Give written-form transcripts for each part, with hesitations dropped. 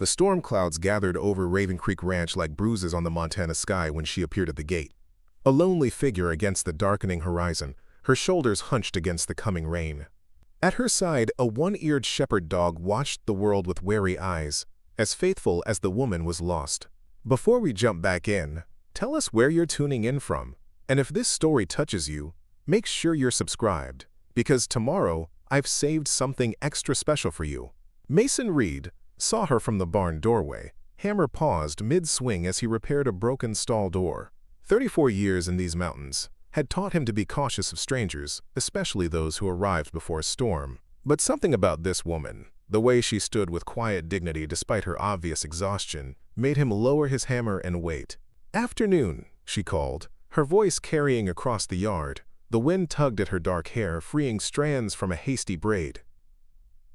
The storm clouds gathered over Raven Creek Ranch like bruises on the Montana sky when she appeared at the gate. A lonely figure against the darkening horizon, her shoulders hunched against the coming rain. At her side, a one-eared shepherd dog watched the world with wary eyes, as faithful as the woman was lost. Before we jump back in, tell us where you're tuning in from, and if this story touches you, make sure you're subscribed, because tomorrow I've saved something extra special for you. Mason Reed saw her from the barn doorway. Hammer paused mid-swing as he repaired a broken stall door. 34 years in these mountains had taught him to be cautious of strangers, especially those who arrived before a storm. But something about this woman, the way she stood with quiet dignity despite her obvious exhaustion, made him lower his hammer and wait. "Afternoon," she called, her voice carrying across the yard. The wind tugged at her dark hair, freeing strands from a hasty braid.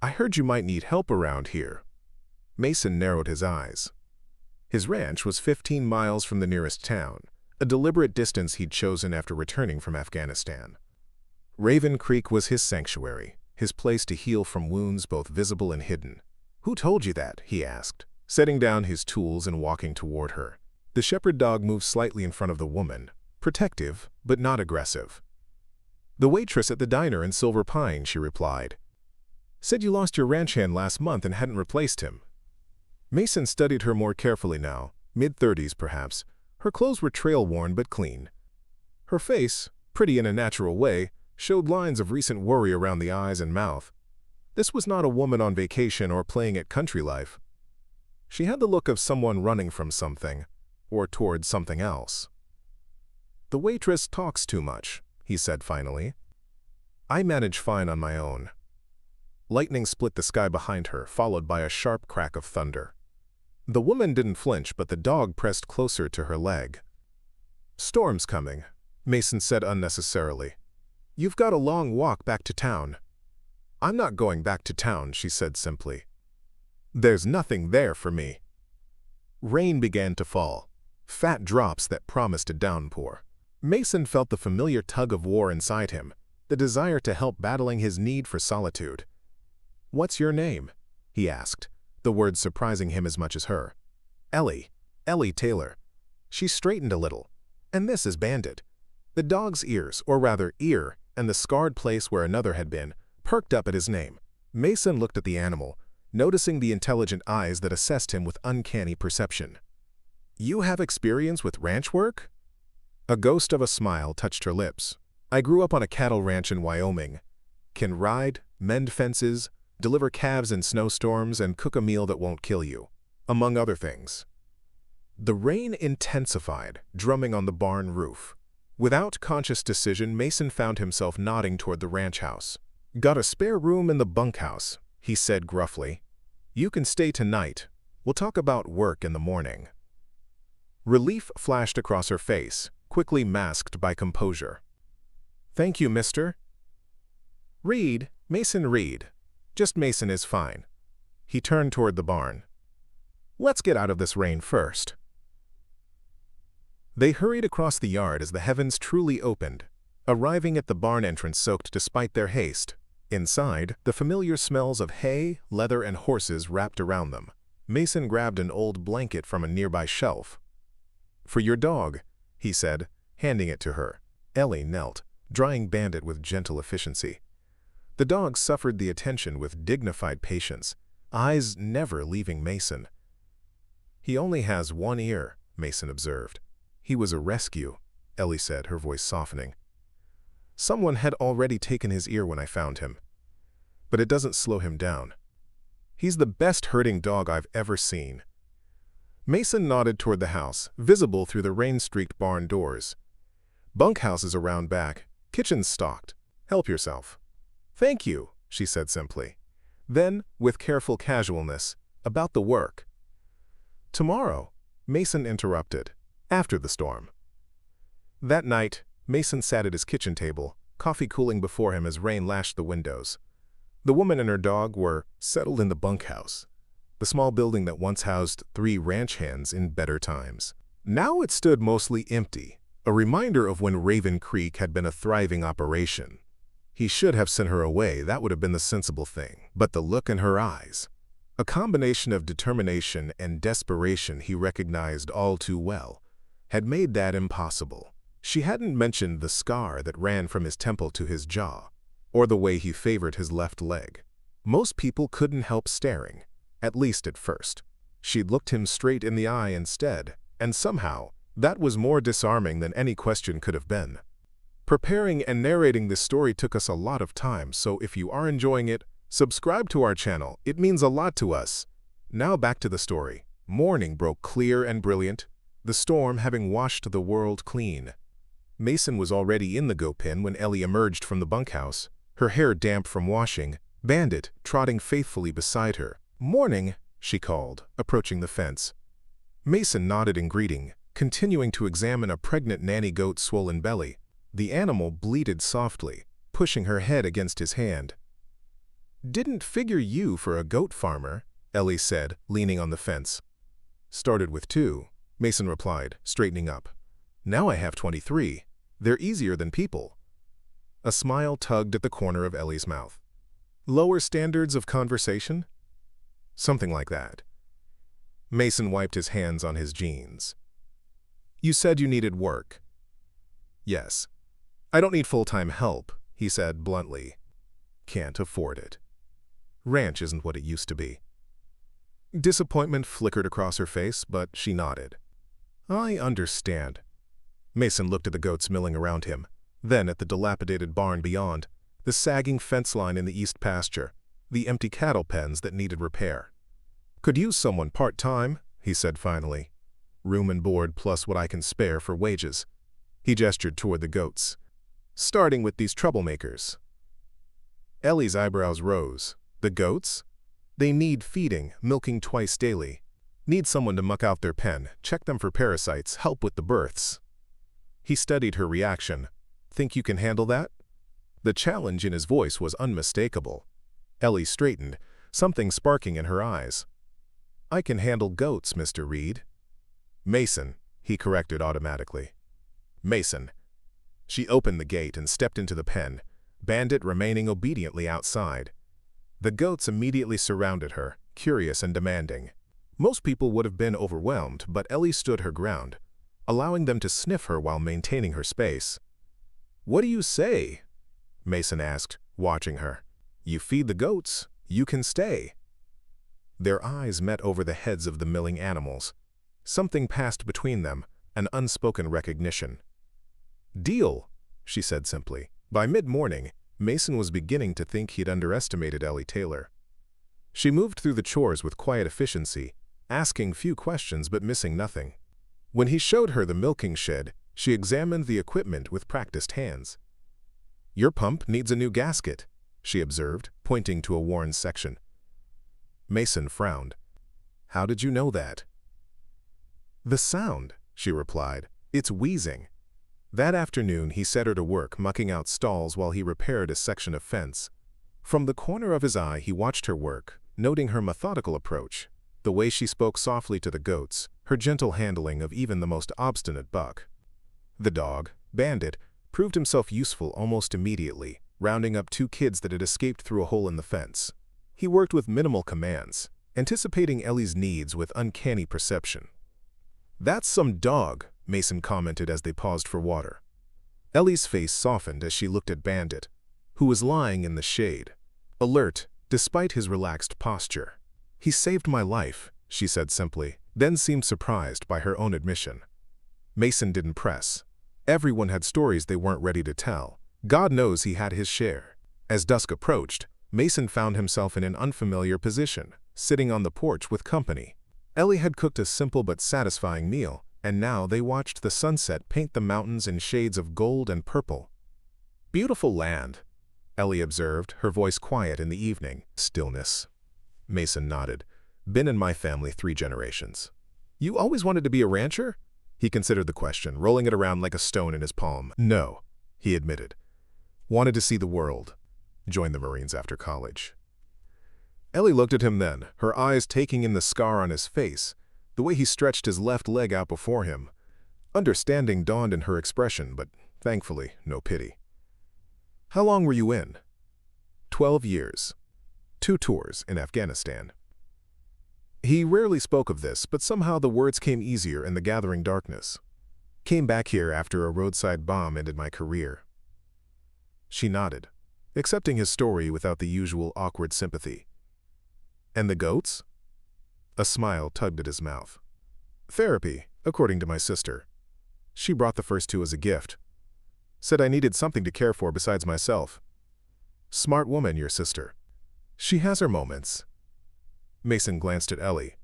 "I heard you might need help around here." Mason narrowed his eyes. His ranch was 15 miles from the nearest town, a deliberate distance he'd chosen after returning from Afghanistan. Raven Creek was his sanctuary, his place to heal from wounds both visible and hidden. "Who told you that?" he asked, setting down his tools and walking toward her. The shepherd dog moved slightly in front of the woman, protective but not aggressive. "The waitress at the diner in Silver Pine," she replied. "Said you lost your ranch hand last month and hadn't replaced him." Mason studied her more carefully now, mid-30s perhaps. Her clothes were trail-worn but clean. Her face, pretty in a natural way, showed lines of recent worry around the eyes and mouth. This was not a woman on vacation or playing at country life. She had the look of someone running from something, or toward something else. "The waitress talks too much," he said finally. "I manage fine on my own." Lightning split the sky behind her, followed by a sharp crack of thunder. The woman didn't flinch, but the dog pressed closer to her leg. "Storm's coming," Mason said unnecessarily. "You've got a long walk back to town." "I'm not going back to town," she said simply. "There's nothing there for me." Rain began to fall, fat drops that promised a downpour. Mason felt the familiar tug of war inside him, the desire to help battling his need for solitude. "What's your name?" he asked, the words surprising him as much as her. "Ellie. Ellie Taylor." She straightened a little. "And this is Bandit." The dog's ears, or rather ear, and the scarred place where another had been, perked up at his name. Mason looked at the animal, noticing the intelligent eyes that assessed him with uncanny perception. "You have experience with ranch work?" A ghost of a smile touched her lips. "I grew up on a cattle ranch in Wyoming. Can ride, mend fences, deliver calves in snowstorms, and cook a meal that won't kill you, among other things." The rain intensified, drumming on the barn roof. Without conscious decision, Mason found himself nodding toward the ranch house. "Got a spare room in the bunkhouse," he said gruffly. "You can stay tonight. We'll talk about work in the morning." Relief flashed across her face, quickly masked by composure. "Thank you, Mr. Reed, Mason Reed. Just Mason is fine." He turned toward the barn. "Let's get out of this rain first." They hurried across the yard as the heavens truly opened, arriving at the barn entrance soaked despite their haste. Inside, the familiar smells of hay, leather, and horses wrapped around them. Mason grabbed an old blanket from a nearby shelf. "For your dog," he said, handing it to her. Ellie knelt, drying Bandit with gentle efficiency. The dog suffered the attention with dignified patience, eyes never leaving Mason. "He only has one ear," Mason observed. "He was a rescue," Ellie said, her voice softening. "Someone had already taken his ear when I found him. But it doesn't slow him down. He's the best herding dog I've ever seen." Mason nodded toward the house, visible through the rain-streaked barn doors. "Bunkhouses around back, kitchen's stocked. Help yourself." "Thank you," she said simply. Then, with careful casualness, "About the work." "Tomorrow," Mason interrupted, "after the storm." That night, Mason sat at his kitchen table, coffee cooling before him as rain lashed the windows. The woman and her dog were settled in the bunkhouse, the small building that once housed 3 ranch hands in better times. Now it stood mostly empty, a reminder of when Raven Creek had been a thriving operation. He should have sent her away, that would have been the sensible thing. But the look in her eyes. A combination of determination and desperation he recognized all too well had made that impossible. She hadn't mentioned the scar that ran from his temple to his jaw, or the way he favored his left leg. Most people couldn't help staring, at least at first. She'd looked him straight in the eye instead, and somehow, that was more disarming than any question could have been. Preparing and narrating this story took us a lot of time, so if you are enjoying it, subscribe to our channel. It means a lot to us. Now back to the story. Morning broke clear and brilliant, the storm having washed the world clean. Mason was already in the goat pen when Ellie emerged from the bunkhouse, her hair damp from washing, Bandit trotting faithfully beside her. "Morning," she called, approaching the fence. Mason nodded in greeting, continuing to examine a pregnant nanny goat's swollen belly. The animal bleated softly, pushing her head against his hand. "Didn't figure you for a goat farmer," Ellie said, leaning on the fence. "Started with 2, Mason replied, straightening up. "Now I have 23. They're easier than people." A smile tugged at the corner of Ellie's mouth. "Lower standards of conversation?" "Something like that." Mason wiped his hands on his jeans. "You said you needed work." "Yes. I don't need full-time help," he said bluntly. "Can't afford it. Ranch isn't what it used to be." Disappointment flickered across her face, but she nodded. "I understand." Mason looked at the goats milling around him, then at the dilapidated barn beyond, the sagging fence line in the east pasture, the empty cattle pens that needed repair. "Could use someone part-time," he said finally. "Room and board plus what I can spare for wages." He gestured toward the goats. "Starting with these troublemakers." Ellie's eyebrows rose. "The goats? They need feeding, milking twice daily. Need someone to muck out their pen, check them for parasites, help with the births." He studied her reaction. "Think you can handle that?" The challenge in his voice was unmistakable. Ellie straightened, something sparking in her eyes. "I can handle goats, Mr. Reed." "Mason," he corrected automatically. "Mason." She opened the gate and stepped into the pen, Bandit remaining obediently outside. The goats immediately surrounded her, curious and demanding. Most people would have been overwhelmed, but Ellie stood her ground, allowing them to sniff her while maintaining her space. "What do you say?" Mason asked, watching her. "You feed the goats, you can stay." Their eyes met over the heads of the milling animals. Something passed between them, an unspoken recognition. "Deal," she said simply. By mid-morning, Mason was beginning to think he'd underestimated Ellie Taylor. She moved through the chores with quiet efficiency, asking few questions but missing nothing. When he showed her the milking shed, she examined the equipment with practiced hands. "Your pump needs a new gasket," she observed, pointing to a worn section. Mason frowned. "How did you know that?" "The sound," she replied. "It's wheezing." That afternoon, he set her to work mucking out stalls while he repaired a section of fence. From the corner of his eye, he watched her work, noting her methodical approach, the way she spoke softly to the goats, her gentle handling of even the most obstinate buck. The dog, Bandit, proved himself useful almost immediately, rounding up 2 kids that had escaped through a hole in the fence. He worked with minimal commands, anticipating Ellie's needs with uncanny perception. "That's some dog," Mason commented as they paused for water. Ellie's face softened as she looked at Bandit, who was lying in the shade, alert despite his relaxed posture. "He saved my life," she said simply, then seemed surprised by her own admission. Mason didn't press. Everyone had stories they weren't ready to tell. God knows he had his share. As dusk approached, Mason found himself in an unfamiliar position, sitting on the porch with company. Ellie had cooked a simple but satisfying meal, and now they watched the sunset paint the mountains in shades of gold and purple. "Beautiful land," Ellie observed, her voice quiet in the evening. "Stillness." Mason nodded. "Been in my family 3 generations." "You always wanted to be a rancher?" He considered the question, rolling it around like a stone in his palm. "No," he admitted. "Wanted to see the world. Joined the Marines after college." Ellie looked at him then, her eyes taking in the scar on his face, the way he stretched his left leg out before him. Understanding dawned in her expression, but thankfully, no pity. "How long were you in?" 12 years. 2 tours in Afghanistan." He rarely spoke of this, but somehow the words came easier in the gathering darkness. Came back here after a roadside bomb ended my career. She nodded, accepting his story without the usual awkward sympathy. And the goats? A smile tugged at his mouth. Therapy, according to my sister. She brought the first two as a gift. Said I needed something to care for besides myself. Smart woman, your sister. She has her moments. Mason glanced at Ellie.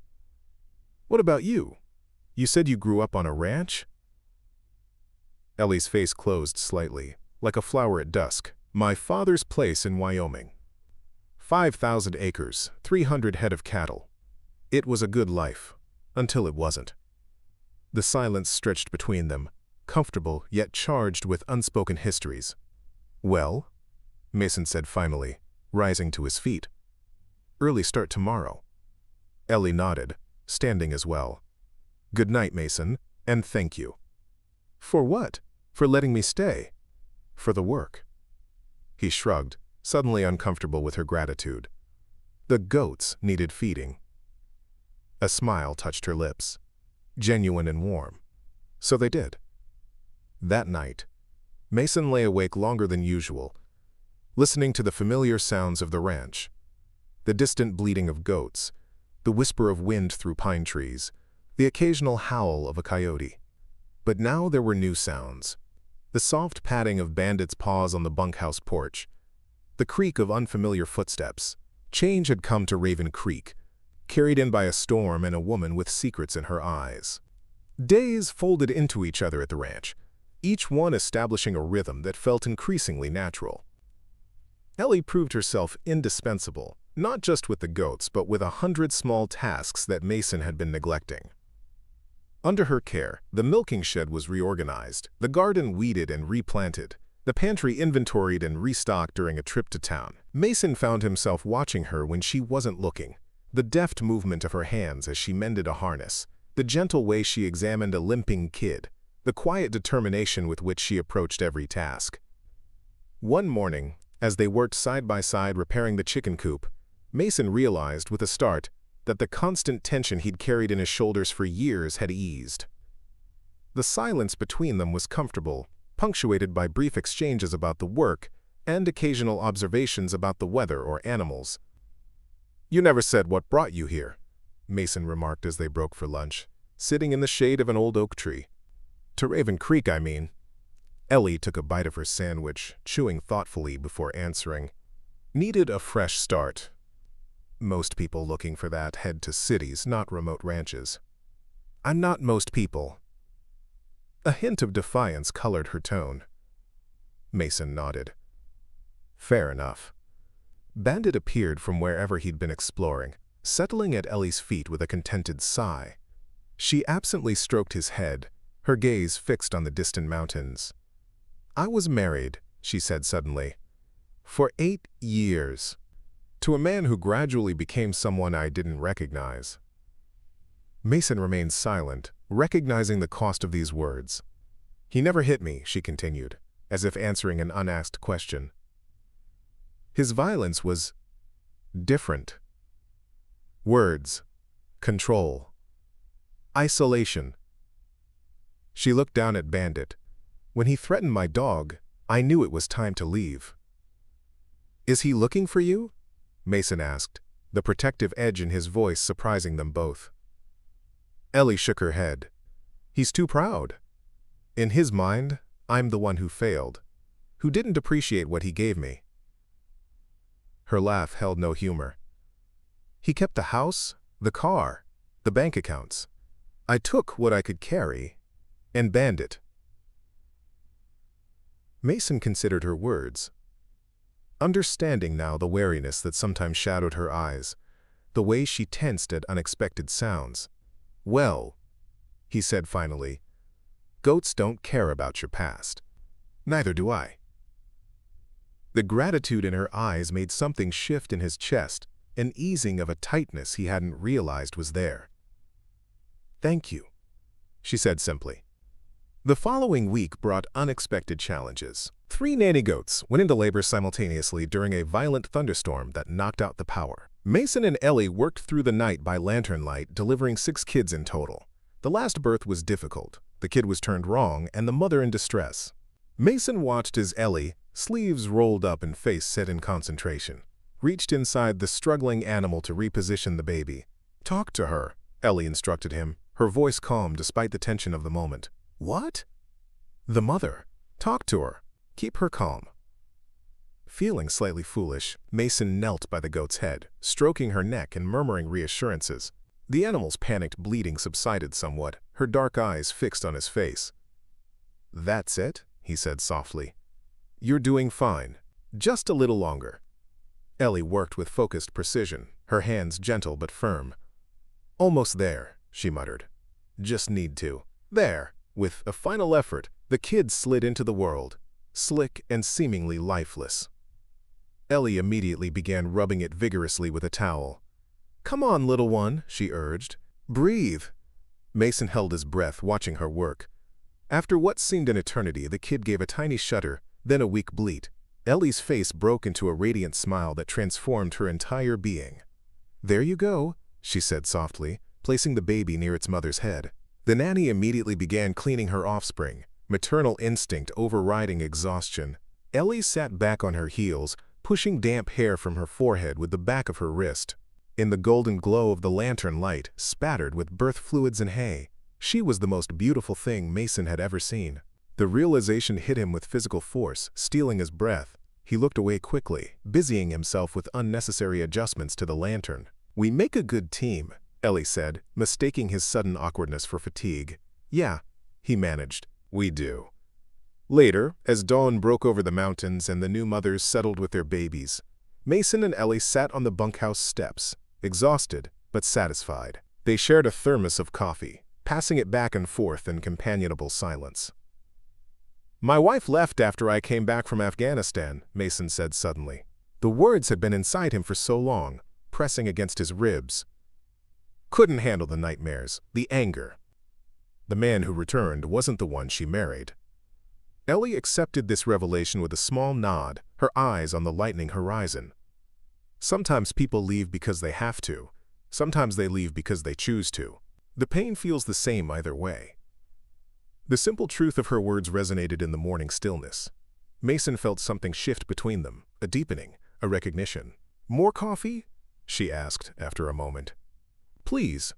What about you? You said you grew up on a ranch? Ellie's face closed slightly, like a flower at dusk. My father's place in Wyoming. 5,000 acres, 300 head of cattle. It was a good life, until it wasn't. The silence stretched between them, comfortable yet charged with unspoken histories. Well, Mason said finally, rising to his feet. Early start tomorrow. Ellie nodded, standing as well. Good night, Mason, and thank you. For what? For letting me stay. For the work. He shrugged, suddenly uncomfortable with her gratitude. The goats needed feeding. A smile touched her lips, genuine and warm. So they did. That night, Mason lay awake longer than usual, listening to the familiar sounds of the ranch. The distant bleating of goats, the whisper of wind through pine trees, the occasional howl of a coyote. But now there were new sounds. The soft padding of Bandit's paws on the bunkhouse porch, the creak of unfamiliar footsteps. Change had come to Raven Creek, carried in by a storm and a woman with secrets in her eyes. Days folded into each other at the ranch, each one establishing a rhythm that felt increasingly natural. Ellie proved herself indispensable, not just with the goats, but with 100 small tasks that Mason had been neglecting. Under her care, the milking shed was reorganized, the garden weeded and replanted, the pantry inventoried and restocked during a trip to town. Mason found himself watching her when she wasn't looking, the deft movement of her hands as she mended a harness, the gentle way she examined a limping kid, the quiet determination with which she approached every task. One morning, as they worked side by side repairing the chicken coop, Mason realized with a start that the constant tension he'd carried in his shoulders for years had eased. The silence between them was comfortable, punctuated by brief exchanges about the work and occasional observations about the weather or animals. You never said what brought you here, Mason remarked as they broke for lunch, sitting in the shade of an old oak tree. To Raven Creek, I mean. Ellie took a bite of her sandwich, chewing thoughtfully before answering. Needed a fresh start. Most people looking for that head to cities, not remote ranches. I'm not most people. A hint of defiance colored her tone. Mason nodded. Fair enough. Bandit appeared from wherever he'd been exploring, settling at Ellie's feet with a contented sigh. She absently stroked his head, her gaze fixed on the distant mountains. I was married, she said suddenly, for 8 years. To a man who gradually became someone I didn't recognize. Mason remained silent, recognizing the cost of these words. He never hit me, she continued, as if answering an unasked question. His violence was different. Words, control, isolation. She looked down at Bandit. When he threatened my dog, I knew it was time to leave. Is he looking for you? Mason asked, the protective edge in his voice surprising them both. Ellie shook her head. He's too proud. In his mind, I'm the one who failed, who didn't appreciate what he gave me. Her laugh held no humor. He kept the house, the car, the bank accounts. I took what I could carry and Bandit. Mason considered her words, understanding now the wariness that sometimes shadowed her eyes, the way she tensed at unexpected sounds. Well, he said finally, goats don't care about your past. Neither do I. The gratitude in her eyes made something shift in his chest, an easing of a tightness he hadn't realized was there. Thank you, she said simply. The following week brought unexpected challenges. 3 nanny goats went into labor simultaneously during a violent thunderstorm that knocked out the power. Mason and Ellie worked through the night by lantern light, delivering 6 kids in total. The last birth was difficult. The kid was turned wrong, and the mother in distress. Mason watched as Ellie, sleeves rolled up and face set in concentration, reached inside the struggling animal to reposition the baby. "Talk to her," Ellie instructed him, her voice calm despite the tension of the moment. "What?" "The mother. Talk to her. Keep her calm." Feeling slightly foolish, Mason knelt by the goat's head, stroking her neck and murmuring reassurances. The animal's panicked bleating subsided somewhat, her dark eyes fixed on his face. "That's it," he said softly. "You're doing fine. Just a little longer." Ellie worked with focused precision, her hands gentle but firm. "Almost there," she muttered. "Just need to." There. With a final effort, the kid slid into the world, slick and seemingly lifeless. Ellie immediately began rubbing it vigorously with a towel. "Come on, little one," she urged. "Breathe." Mason held his breath, watching her work. After what seemed an eternity, the kid gave a tiny shudder, then a weak bleat. Ellie's face broke into a radiant smile that transformed her entire being. "There you go," she said softly, placing the baby near its mother's head. The nanny immediately began cleaning her offspring, maternal instinct overriding exhaustion. Ellie sat back on her heels, pushing damp hair from her forehead with the back of her wrist. In the golden glow of the lantern light, spattered with birth fluids and hay, she was the most beautiful thing Mason had ever seen. The realization hit him with physical force, stealing his breath. He looked away quickly, busying himself with unnecessary adjustments to the lantern. "We make a good team," Ellie said, mistaking his sudden awkwardness for fatigue. "Yeah," he managed. "We do." Later, as dawn broke over the mountains and the new mothers settled with their babies, Mason and Ellie sat on the bunkhouse steps, exhausted but satisfied. They shared a thermos of coffee, passing it back and forth in companionable silence. "My wife left after I came back from Afghanistan," Mason said suddenly. The words had been inside him for so long, pressing against his ribs. Couldn't handle the nightmares, the anger. The man who returned wasn't the one she married. Ellie accepted this revelation with a small nod, her eyes on the lightening horizon. Sometimes people leave because they have to. Sometimes they leave because they choose to. The pain feels the same either way. The simple truth of her words resonated in the morning stillness. Mason felt something shift between them, a deepening, a recognition. "More coffee?" she asked after a moment. "Please."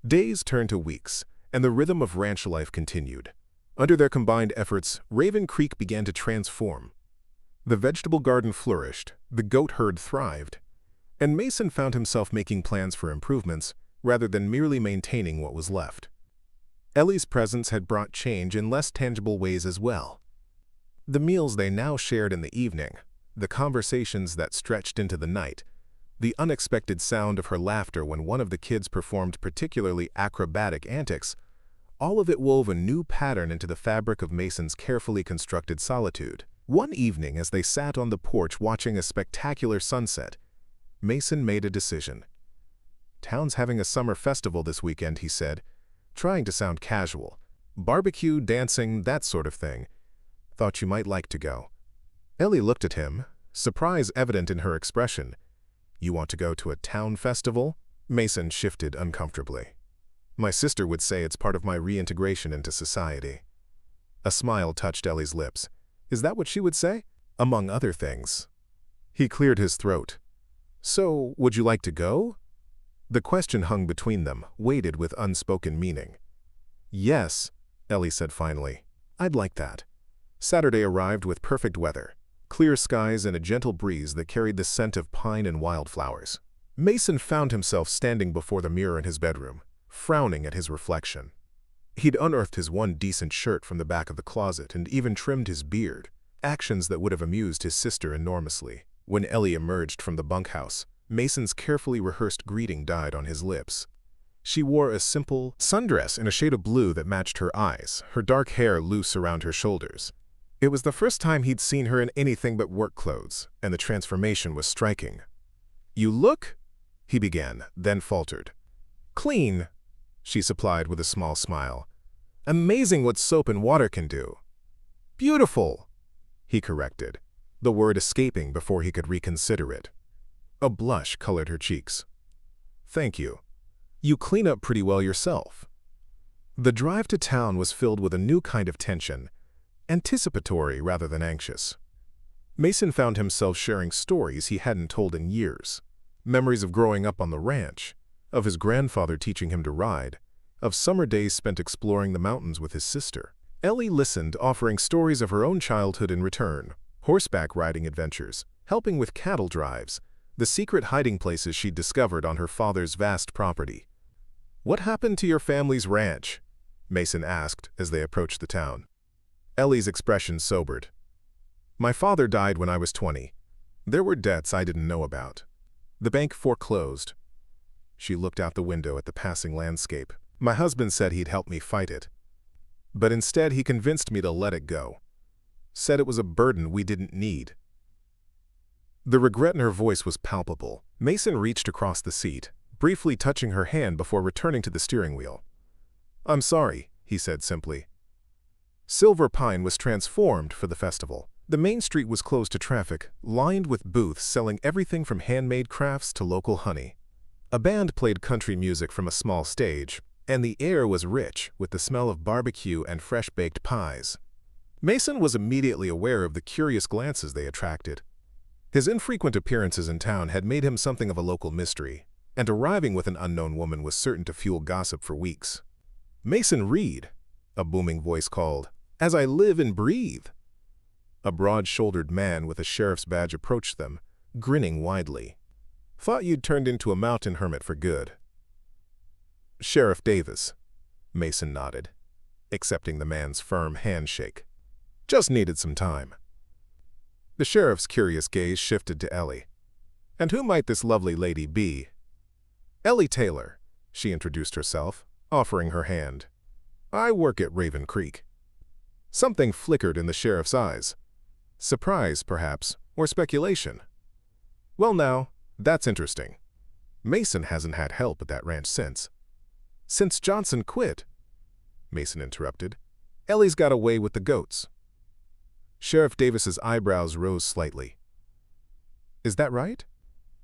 Days turned to weeks, and the rhythm of ranch life continued. Under their combined efforts, Raven Creek began to transform. The vegetable garden flourished, the goat herd thrived, and Mason found himself making plans for improvements rather than merely maintaining what was left. Ellie's presence had brought change in less tangible ways as well. The meals they now shared in the evening, the conversations that stretched into the night, the unexpected sound of her laughter when one of the kids performed particularly acrobatic antics, all of it wove a new pattern into the fabric of Mason's carefully constructed solitude. One evening, as they sat on the porch watching a spectacular sunset, Mason made a decision. "Town's having a summer festival this weekend," he said, trying to sound casual. "Barbecue, dancing, that sort of thing. Thought you might like to go." Ellie looked at him, surprise evident in her expression. "You want to go to a town festival?" Mason shifted uncomfortably. "My sister would say it's part of my reintegration into society." A smile touched Ellie's lips. "Is that what she would say?" "Among other things." He cleared his throat. "So, would you like to go?" The question hung between them, weighted with unspoken meaning. "Yes," Ellie said finally. "I'd like that." Saturday arrived with perfect weather, clear skies and a gentle breeze that carried the scent of pine and wildflowers. Mason found himself standing before the mirror in his bedroom, frowning at his reflection. He'd unearthed his one decent shirt from the back of the closet and even trimmed his beard, actions that would have amused his sister enormously. When Ellie emerged from the bunkhouse, Mason's carefully rehearsed greeting died on his lips. She wore a simple sundress in a shade of blue that matched her eyes, her dark hair loose around her shoulders. It was the first time he'd seen her in anything but work clothes, and the transformation was striking. "You look," he began, then faltered. "Clean," she supplied with a small smile. "Amazing what soap and water can do." "Beautiful," he corrected, the word escaping before he could reconsider it. A blush colored her cheeks. "Thank you. You clean up pretty well yourself." The drive to town was filled with a new kind of tension, anticipatory rather than anxious. Mason found himself sharing stories he hadn't told in years. Memories of growing up on the ranch, of his grandfather teaching him to ride, of summer days spent exploring the mountains with his sister. Ellie listened, offering stories of her own childhood in return, horseback riding adventures, helping with cattle drives, the secret hiding places she'd discovered on her father's vast property. "What happened to your family's ranch?" Mason asked as they approached the town. Ellie's expression sobered. "My father died when I was 20. There were debts I didn't know about. The bank foreclosed." She looked out the window at the passing landscape. "My husband said he'd help me fight it. But instead he convinced me to let it go. Said it was a burden we didn't need." The regret in her voice was palpable. Mason reached across the seat, briefly touching her hand before returning to the steering wheel. "I'm sorry," he said simply. Silver Pine was transformed for the festival. The main street was closed to traffic, lined with booths selling everything from handmade crafts to local honey. A band played country music from a small stage, and the air was rich with the smell of barbecue and fresh-baked pies. Mason was immediately aware of the curious glances they attracted. His infrequent appearances in town had made him something of a local mystery, and arriving with an unknown woman was certain to fuel gossip for weeks. "Mason Reed," a booming voice called, "as I live and breathe." A broad-shouldered man with a sheriff's badge approached them, grinning widely. "Thought you'd turned into a mountain hermit for good." "Sheriff Davis," Mason nodded, accepting the man's firm handshake. "Just needed some time." The sheriff's curious gaze shifted to Ellie. "And who might this lovely lady be?" "Ellie Taylor," she introduced herself, offering her hand. "I work at Raven Creek." Something flickered in the sheriff's eyes. Surprise, perhaps, or speculation. "Well now, that's interesting. Mason hasn't had help at that ranch since." "Since Johnson quit," Mason interrupted. "Ellie's got away with the goats." Sheriff Davis's eyebrows rose slightly. "Is that right?"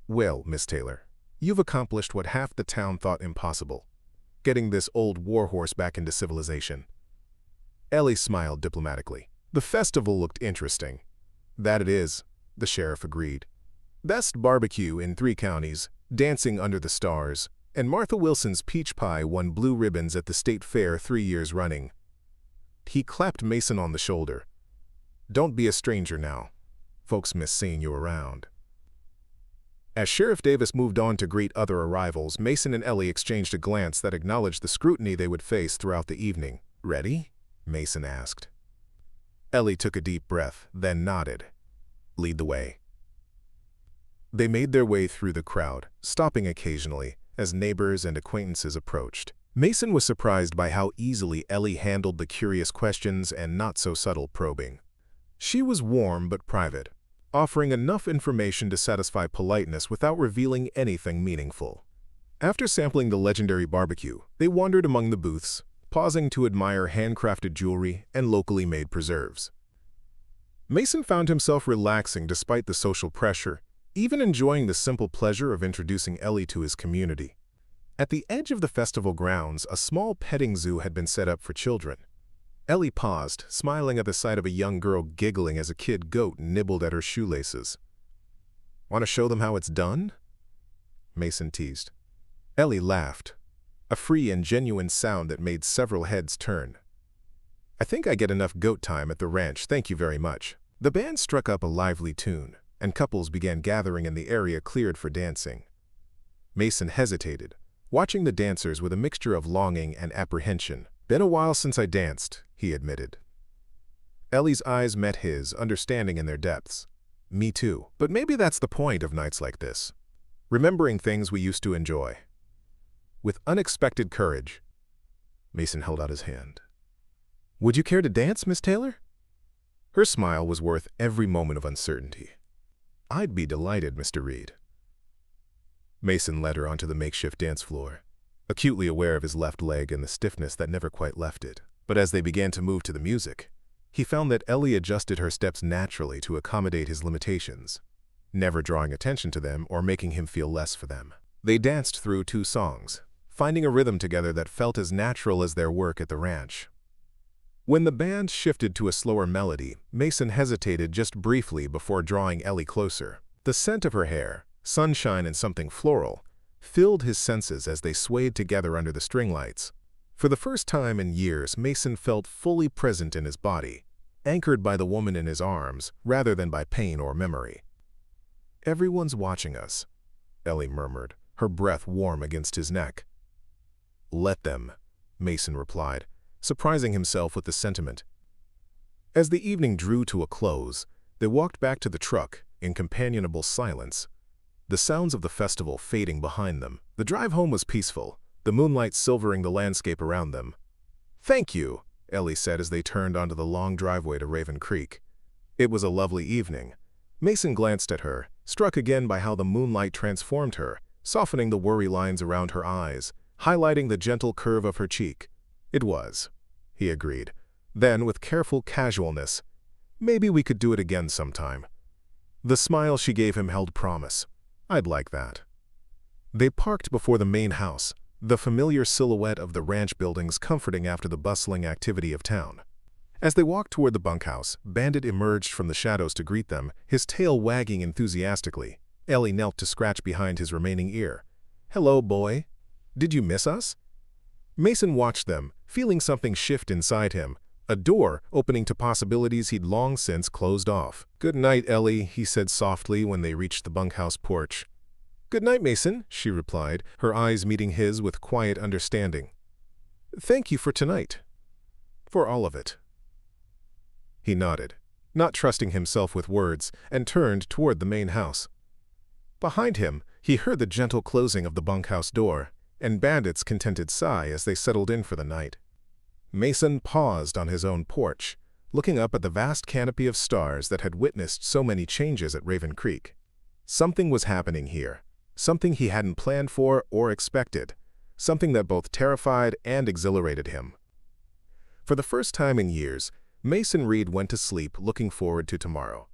"Well, Miss Taylor, you've accomplished what half the town thought impossible, getting this old warhorse back into civilization." Ellie smiled diplomatically. "The festival looked interesting." "That it is," the sheriff agreed. "Best barbecue in 3 counties, dancing under the stars, and Martha Wilson's peach pie won blue ribbons at the state fair 3 years running." He clapped Mason on the shoulder. "Don't be a stranger now. Folks miss seeing you around." As Sheriff Davis moved on to greet other arrivals, Mason and Ellie exchanged a glance that acknowledged the scrutiny they would face throughout the evening. "Ready?" Mason asked. Ellie took a deep breath, then nodded. "Lead the way." They made their way through the crowd, stopping occasionally as neighbors and acquaintances approached. Mason was surprised by how easily Ellie handled the curious questions and not-so-subtle probing. She was warm but private, offering enough information to satisfy politeness without revealing anything meaningful. After sampling the legendary barbecue, they wandered among the booths, pausing to admire handcrafted jewelry and locally made preserves. Mason found himself relaxing despite the social pressure, even enjoying the simple pleasure of introducing Ellie to his community. At the edge of the festival grounds, a small petting zoo had been set up for children. Ellie paused, smiling at the sight of a young girl giggling as a kid goat nibbled at her shoelaces. "Want to show them how it's done?" Mason teased. Ellie laughed, a free and genuine sound that made several heads turn. "I think I get enough goat time at the ranch, thank you very much." The band struck up a lively tune, and couples began gathering in the area cleared for dancing. Mason hesitated, watching the dancers with a mixture of longing and apprehension. "Been a while since I danced," he admitted. Ellie's eyes met his, understanding in their depths. "Me too. But maybe that's the point of nights like this. Remembering things we used to enjoy." With unexpected courage, Mason held out his hand. "Would you care to dance, Miss Taylor?" Her smile was worth every moment of uncertainty. "I'd be delighted, Mr. Reed." Mason led her onto the makeshift dance floor, acutely aware of his left leg and the stiffness that never quite left it. But as they began to move to the music, he found that Ellie adjusted her steps naturally to accommodate his limitations. never drawing attention to them or making him feel less for them. They danced through 2 songs, finding a rhythm together that felt as natural as their work at the ranch. When the band shifted to a slower melody, Mason hesitated just briefly before drawing Ellie closer. The scent of her hair, sunshine and something floral, filled his senses as they swayed together under the string lights. For the first time in years, Mason felt fully present in his body, anchored by the woman in his arms rather than by pain or memory. "Everyone's watching us," Ellie murmured, her breath warm against his neck. "Let them," Mason replied, surprising himself with the sentiment. As the evening drew to a close, they walked back to the truck in companionable silence, the sounds of the festival fading behind them. The drive home was peaceful, the moonlight silvering the landscape around them. "Thank you," Ellie said as they turned onto the long driveway to Raven Creek. It was a lovely evening. Mason glanced at her, struck again by how the moonlight transformed her, softening the worry lines around her eyes, highlighting the gentle curve of her cheek. "It was," he agreed. Then, with careful casualness, "Maybe we could do it again sometime." The smile she gave him held promise. "I'd like that." They parked before the main house, the familiar silhouette of the ranch buildings comforting after the bustling activity of town. As they walked toward the bunkhouse, Bandit emerged from the shadows to greet them, his tail wagging enthusiastically. Ellie knelt to scratch behind his remaining ear. "Hello, boy. Did you miss us?" Mason watched them, feeling something shift inside him, a door opening to possibilities he'd long since closed off. "Good night, Ellie," he said softly when they reached the bunkhouse porch. "Good night, Mason," she replied, her eyes meeting his with quiet understanding. "Thank you for tonight. For all of it." He nodded, not trusting himself with words, and turned toward the main house. Behind him, he heard the gentle closing of the bunkhouse door, and Bandit's contented sigh as they settled in for the night. Mason paused on his own porch, looking up at the vast canopy of stars that had witnessed so many changes at Raven Creek. Something was happening here, something he hadn't planned for or expected, something that both terrified and exhilarated him. For the first time in years, Mason Reed went to sleep looking forward to tomorrow.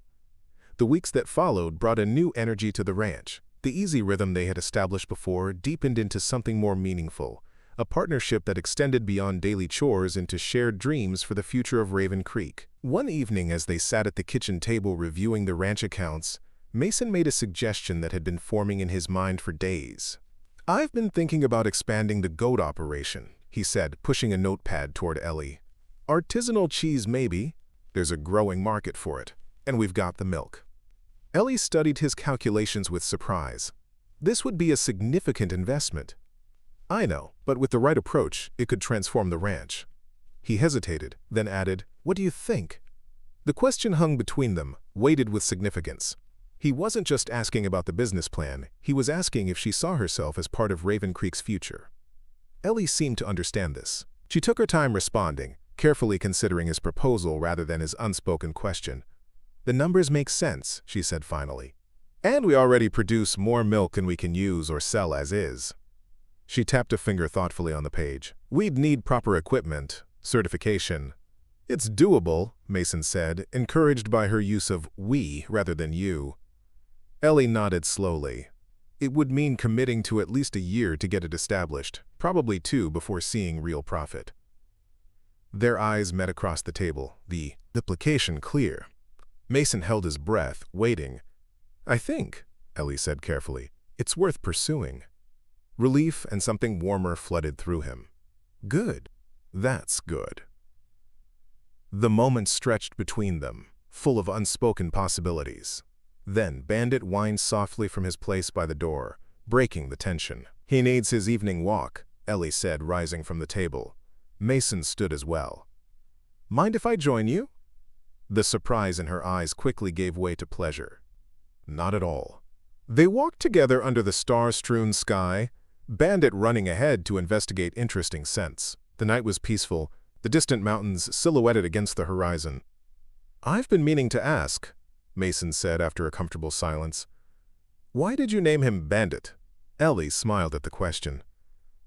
The weeks that followed brought a new energy to the ranch. The easy rhythm they had established before deepened into something more meaningful, a partnership that extended beyond daily chores into shared dreams for the future of Raven Creek. One evening as they sat at the kitchen table reviewing the ranch accounts, Mason made a suggestion that had been forming in his mind for days. "I've been thinking about expanding the goat operation," he said, pushing a notepad toward Ellie. "Artisanal cheese maybe. There's a growing market for it, and we've got the milk." Ellie studied his calculations with surprise. This would be a significant investment. "I know, but with the right approach, it could transform the ranch." He hesitated, then added, "What do you think?" The question hung between them, weighted with significance. He wasn't just asking about the business plan, he was asking if she saw herself as part of Raven Creek's future. Ellie seemed to understand this. She took her time responding, carefully considering his proposal rather than his unspoken question. "The numbers make sense," she said finally. "And we already produce more milk than we can use or sell as is." She tapped a finger thoughtfully on the page. "We'd need proper equipment, certification." "It's doable," Mason said, encouraged by her use of we rather than you. Ellie nodded slowly. It would mean committing to at least a year to get it established, probably 2 before seeing real profit. Their eyes met across the table, the implication clear. Mason held his breath, waiting. "I think," Ellie said carefully, "it's worth pursuing." Relief and something warmer flooded through him. "Good. That's good." The moment stretched between them, full of unspoken possibilities. Then Bandit whined softly from his place by the door, breaking the tension. "He needs his evening walk," Ellie said, rising from the table. Mason stood as well. "Mind if I join you?" The surprise in her eyes quickly gave way to pleasure. Not at all. They walked together under the star-strewn sky, Bandit running ahead to investigate interesting scents. The night was peaceful, the distant mountains silhouetted against the horizon. "I've been meaning to ask," Mason said after a comfortable silence. "Why did you name him Bandit?" Ellie smiled at the question.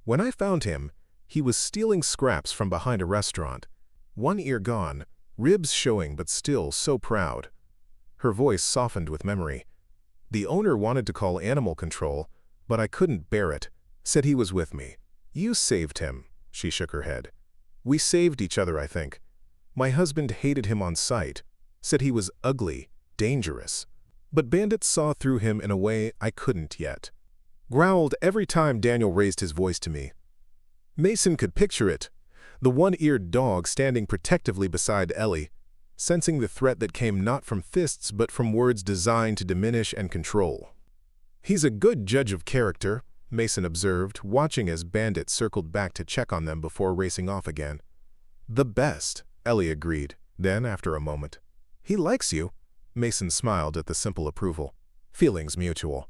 "When I found him, he was stealing scraps from behind a restaurant. One ear gone, ribs showing but still so proud." Her voice softened with memory. The owner wanted to call animal control, but I couldn't bear it. Said he was with me. You saved him, she shook her head. We saved each other, I think. My husband hated him on sight, said he was ugly, dangerous. But Bandit saw through him in a way I couldn't yet. Growled every time Daniel raised his voice to me. Mason could picture it, the one-eared dog standing protectively beside Ellie, sensing the threat that came not from fists but from words designed to diminish and control. He's a good judge of character, Mason observed, watching as Bandit circled back to check on them before racing off again. The best, Ellie agreed. Then, after a moment, he likes you. Mason smiled at the simple approval. Feelings mutual.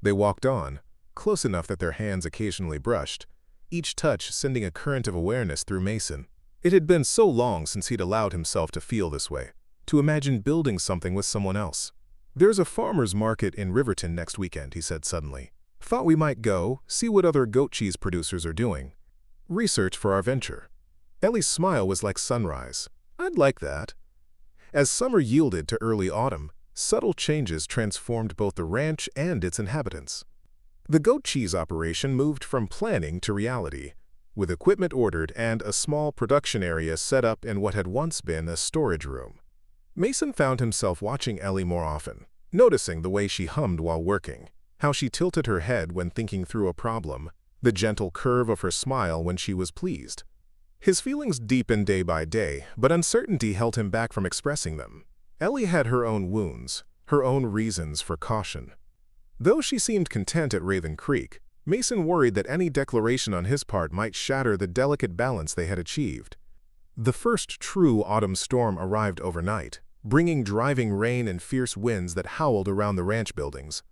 They walked on, close enough that their hands occasionally brushed, each touch sending a current of awareness through Mason. It had been so long since he'd allowed himself to feel this way, to imagine building something with someone else. There's a farmer's market in Riverton next weekend, he said suddenly. Thought we might go, see what other goat cheese producers are doing. Research for our venture. Ellie's smile was like sunrise. I'd like that. As summer yielded to early autumn, subtle changes transformed both the ranch and its inhabitants. The goat cheese operation moved from planning to reality, with equipment ordered and a small production area set up in what had once been a storage room. Mason found himself watching Ellie more often, noticing the way she hummed while working, how she tilted her head when thinking through a problem, the gentle curve of her smile when she was pleased. His feelings deepened day by day, but uncertainty held him back from expressing them. Ellie had her own wounds, her own reasons for caution. Though she seemed content at Raven Creek, Mason worried that any declaration on his part might shatter the delicate balance they had achieved. The first true autumn storm arrived overnight, bringing driving rain and fierce winds that howled around the ranch buildings.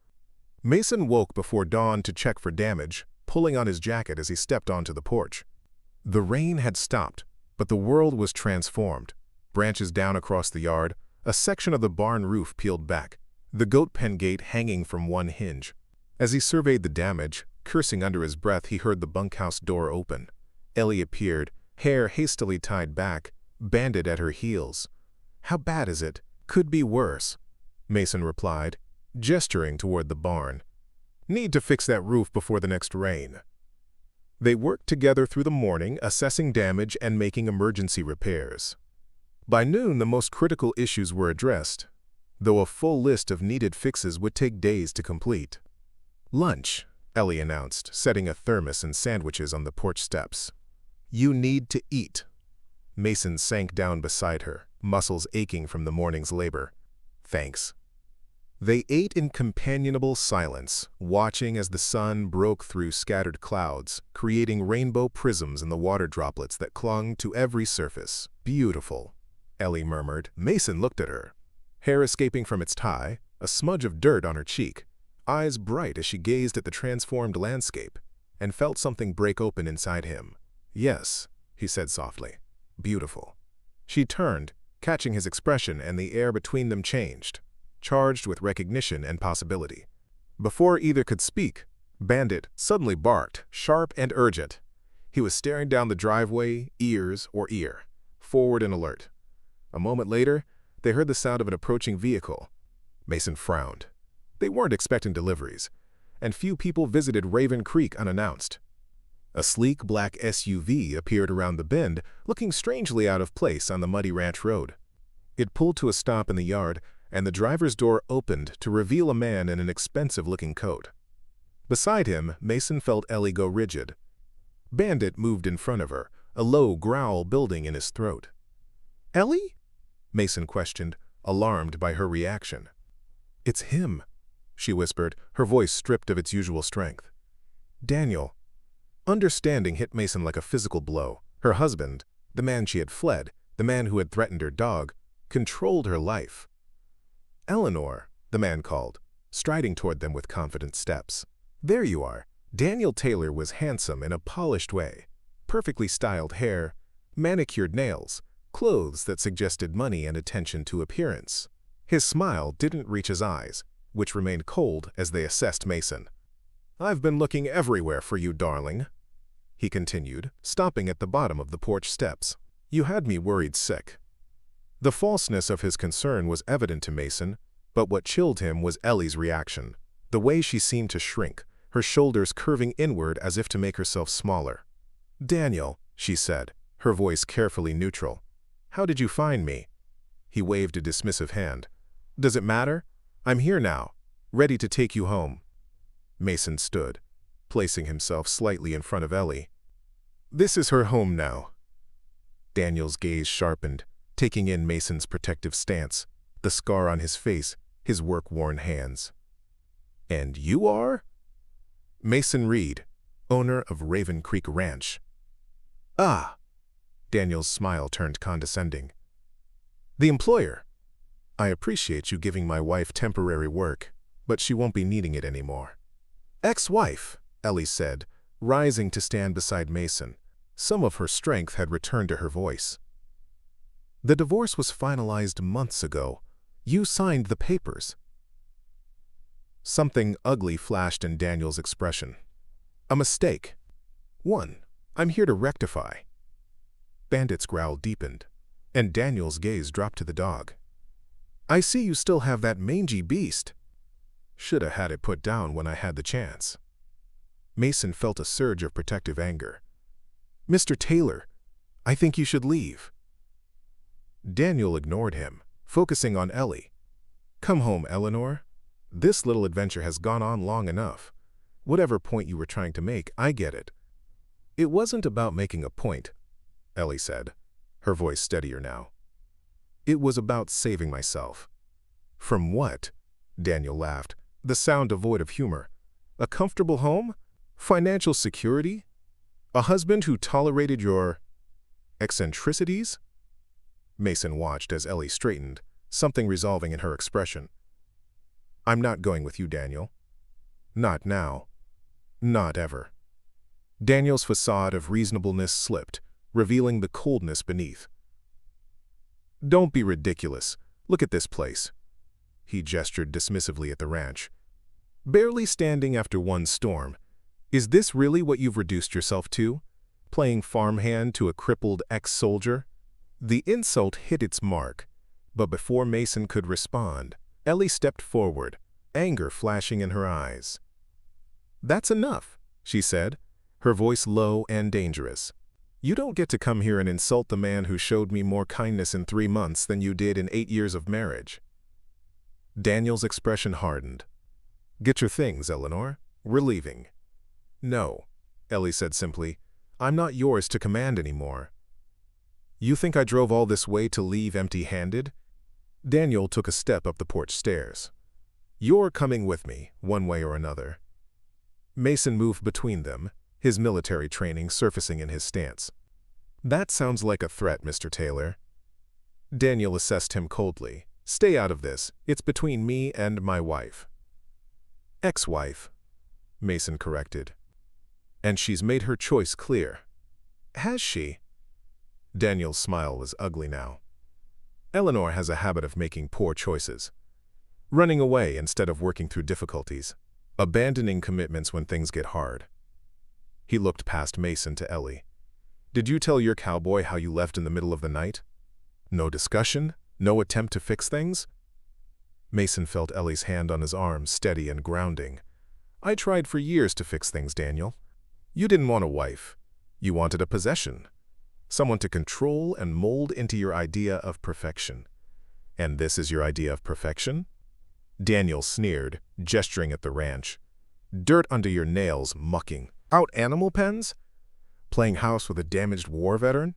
Mason woke before dawn to check for damage, pulling on his jacket as he stepped onto the porch. The rain had stopped, but the world was transformed. Branches down across the yard, a section of the barn roof peeled back, the goat pen gate hanging from one hinge. As he surveyed the damage, cursing under his breath, he heard the bunkhouse door open. Ellie appeared, hair hastily tied back, Bandit at her heels. How bad is it? Could be worse, Mason replied, gesturing toward the barn. Need to fix that roof before the next rain. They worked together through the morning, assessing damage and making emergency repairs. By noon, the most critical issues were addressed, though a full list of needed fixes would take days to complete. Lunch, Ellie announced, setting a thermos and sandwiches on the porch steps. You need to eat. Mason sank down beside her, muscles aching from the morning's labor. Thanks. They ate in companionable silence, watching as the sun broke through scattered clouds, creating rainbow prisms in the water droplets that clung to every surface. Beautiful, Ellie murmured. Mason looked at her, hair escaping from its tie, a smudge of dirt on her cheek, eyes bright as she gazed at the transformed landscape, and felt something break open inside him. Yes, he said softly. Beautiful. She turned, catching his expression, and the air between them changed, charged with recognition and possibility. Before either could speak, Bandit suddenly barked, sharp and urgent. He was staring down the driveway, ears or ear, forward and alert. A moment later, they heard the sound of an approaching vehicle. Mason frowned. They weren't expecting deliveries, and few people visited Raven Creek unannounced. A sleek black SUV appeared around the bend, looking strangely out of place on the muddy ranch road. It pulled to a stop in the yard, and the driver's door opened to reveal a man in an expensive-looking coat. Beside him, Mason felt Ellie go rigid. Bandit moved in front of her, a low growl building in his throat. "Ellie?" Mason questioned, alarmed by her reaction. "It's him," she whispered, her voice stripped of its usual strength. "Daniel." Understanding hit Mason like a physical blow. Her husband, the man she had fled, the man who had threatened her dog, controlled her life. "Eleanor," the man called, striding toward them with confident steps. "There you are." Daniel Taylor was handsome in a polished way. Perfectly styled hair, manicured nails, clothes that suggested money and attention to appearance. His smile didn't reach his eyes, which remained cold as they assessed Mason. "I've been looking everywhere for you, darling," he continued, stopping at the bottom of the porch steps. "You had me worried sick." The falseness of his concern was evident to Mason, But what chilled him was Ellie's reaction. The way she seemed to shrink, her shoulders curving inward as if to make herself smaller. "Daniel," she said, her voice carefully neutral. "How did you find me?" He waved a dismissive hand. "Does it matter? I'm here now, ready to take you home." Mason stood, placing himself slightly in front of Ellie. "This is her home now." Daniel's gaze sharpened, taking in Mason's protective stance, the scar on his face, his work-worn hands. "And you are?" "Mason Reed, owner of Raven Creek Ranch." "Ah." Daniel's smile turned condescending. "The employer. I appreciate you giving my wife temporary work, but she won't be needing it anymore." "Ex-wife," Ellie said, rising to stand beside Mason. Some of her strength had returned to her voice. "The divorce was finalized months ago. You signed the papers." Something ugly flashed in Daniel's expression. "A mistake. One I'm here to rectify." Bandit's growl deepened, and Daniel's gaze dropped to the dog. "I see you still have that mangy beast." "Shoulda had it put down when I had the chance." Mason felt a surge of protective anger. "Mr. Taylor, I think you should leave." Daniel ignored him, focusing on Ellie. "Come home, Eleanor. This little adventure has gone on long enough. Whatever point you were trying to make, I get it." "It wasn't about making a point," Ellie said, her voice steadier now. "It was about saving myself." "From what?" Daniel laughed, the sound devoid of humor. "A comfortable home? Financial security? A husband who tolerated your eccentricities?" Mason watched as Ellie straightened, something resolving in her expression. "I'm not going with you, Daniel. Not now. Not ever." Daniel's facade of reasonableness slipped, revealing the coldness beneath. "Don't be ridiculous. Look at this place." He gestured dismissively at the ranch. "Barely standing after one storm. Is this really what you've reduced yourself to? Playing farmhand to a crippled ex-soldier?" The insult hit its mark, but before Mason could respond, Ellie stepped forward, anger flashing in her eyes. "That's enough," she said, her voice low and dangerous. "You don't get to come here and insult the man who showed me more kindness in 3 months than you did in 8 years of marriage." Daniel's expression hardened. "Get your things, Eleanor. We're leaving." "No," Ellie said simply. "I'm not yours to command anymore." "You think I drove all this way to leave empty-handed?" Daniel took a step up the porch stairs. "You're coming with me, one way or another." Mason moved between them, his military training surfacing in his stance. "That sounds like a threat, Mr. Taylor." Daniel assessed him coldly. "Stay out of this. It's between me and my wife." "Ex-wife," Mason corrected. "And she's made her choice clear." "Has she?" Daniel's smile was ugly now. "Eleanor has a habit of making poor choices. Running away instead of working through difficulties. Abandoning commitments when things get hard." He looked past Mason to Ellie. "Did you tell your cowboy how you left in the middle of the night? No discussion? No attempt to fix things?" Mason felt Ellie's hand on his arm, steady and grounding. "I tried for years to fix things, Daniel. You didn't want a wife. You wanted a possession. Someone to control and mold into your idea of perfection. And this is your idea of perfection?" Daniel sneered, gesturing at the ranch. "Dirt under your nails, mucking. Out animal pens? Playing house with a damaged war veteran?"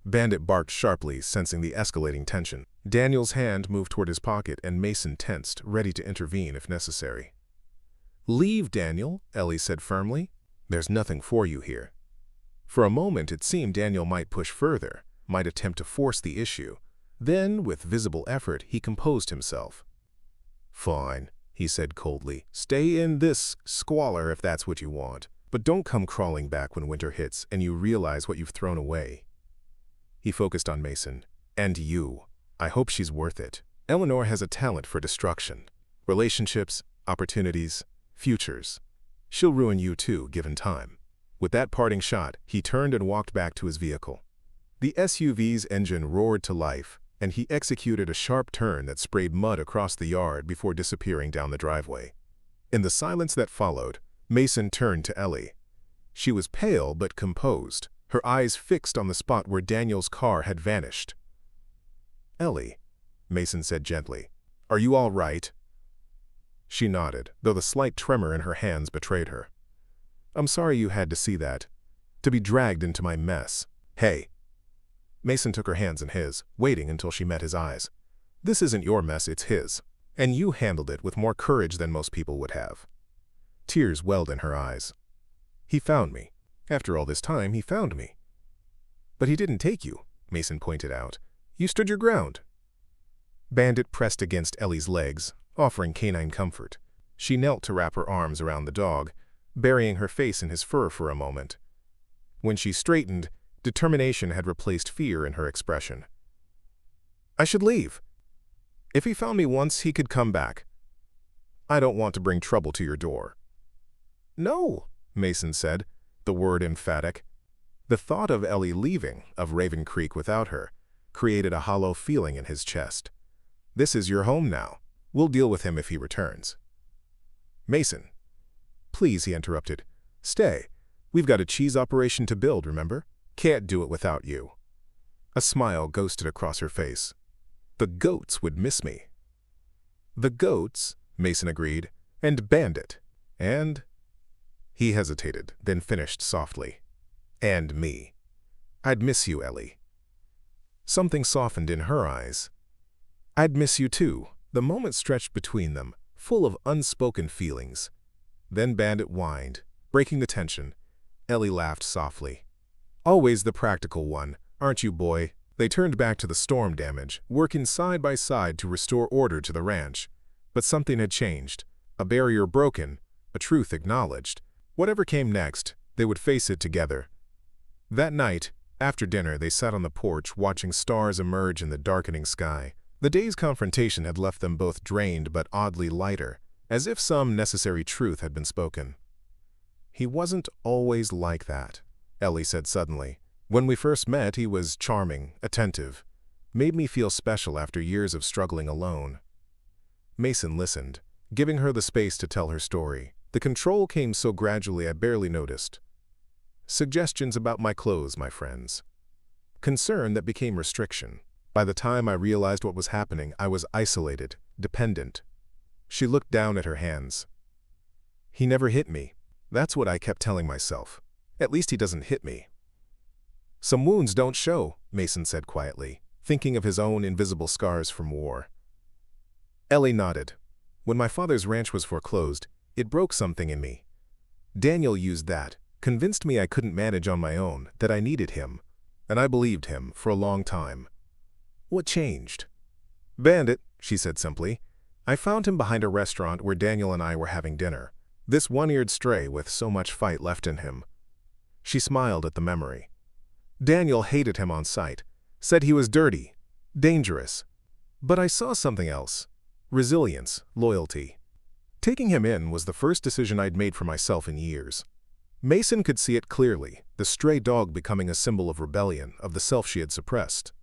Bandit barked sharply, sensing the escalating tension. Daniel's hand moved toward his pocket and Mason tensed, ready to intervene if necessary. "Leave, Daniel," Ellie said firmly. "There's nothing for you here." For a moment it seemed Daniel might push further, might attempt to force the issue. Then, with visible effort, he composed himself. "Fine," he said coldly. "Stay in this squalor if that's what you want. But don't come crawling back when winter hits and you realize what you've thrown away." He focused on Mason. "And you. I hope she's worth it. Eleanor has a talent for destruction. Relationships, opportunities, futures. She'll ruin you too, given time." With that parting shot, he turned and walked back to his vehicle. The SUV's engine roared to life, and he executed a sharp turn that sprayed mud across the yard before disappearing down the driveway. In the silence that followed, Mason turned to Ellie. She was pale but composed, her eyes fixed on the spot where Daniel's car had vanished. "Ellie," Mason said gently, "are you all right?" She nodded, though the slight tremor in her hands betrayed her. "I'm sorry you had to see that. To be dragged into my mess." "Hey." Mason took her hands in his, waiting until she met his eyes. "This isn't your mess, it's his. And you handled it with more courage than most people would have." Tears welled in her eyes. "He found me. After all this time, he found me." "But he didn't take you," Mason pointed out. "You stood your ground." Bandit pressed against Ellie's legs, offering canine comfort. She knelt to wrap her arms around the dog, burying her face in his fur for a moment. When she straightened, determination had replaced fear in her expression. "I should leave. If he found me once, he could come back. I don't want to bring trouble to your door." "No," Mason said, the word emphatic. The thought of Ellie leaving, of Raven Creek without her, created a hollow feeling in his chest. "This is your home now. We'll deal with him if he returns." "Mason." "Please," he interrupted. "Stay. We've got a cheese operation to build, remember? Can't do it without you." A smile ghosted across her face. "The goats would miss me." "The goats," Mason agreed, "and Bandit, and—" He hesitated, then finished softly. "And me. I'd miss you, Ellie." Something softened in her eyes. "I'd miss you too." The moment stretched between them, full of unspoken feelings. Then Bandit whined, breaking the tension. Ellie laughed softly. "Always the practical one, aren't you, boy?" They turned back to the storm damage, working side by side to restore order to the ranch. But something had changed. A barrier broken, a truth acknowledged. Whatever came next, they would face it together. That night, after dinner, they sat on the porch watching stars emerge in the darkening sky. The day's confrontation had left them both drained but oddly lighter, as if some necessary truth had been spoken. "He wasn't always like that," Ellie said suddenly. "When we first met, he was charming, attentive, made me feel special after years of struggling alone." Mason listened, giving her the space to tell her story. "The control came so gradually I barely noticed. Suggestions about my clothes, my friends. Concern that became restriction. By the time I realized what was happening, I was isolated, dependent." She looked down at her hands. "He never hit me. That's what I kept telling myself. At least he doesn't hit me." "Some wounds don't show," Mason said quietly, thinking of his own invisible scars from war. Ellie nodded. "When my father's ranch was foreclosed, it broke something in me. Daniel used that, convinced me I couldn't manage on my own, that I needed him. And I believed him for a long time." "What changed?" "Bandit," she said simply. "I found him behind a restaurant where Daniel and I were having dinner. This one-eared stray with so much fight left in him." She smiled at the memory. "Daniel hated him on sight, said he was dirty, dangerous. But I saw something else. Resilience, loyalty. Taking him in was the first decision I'd made for myself in years." Mason could see it clearly, the stray dog becoming a symbol of rebellion, of the self she had suppressed.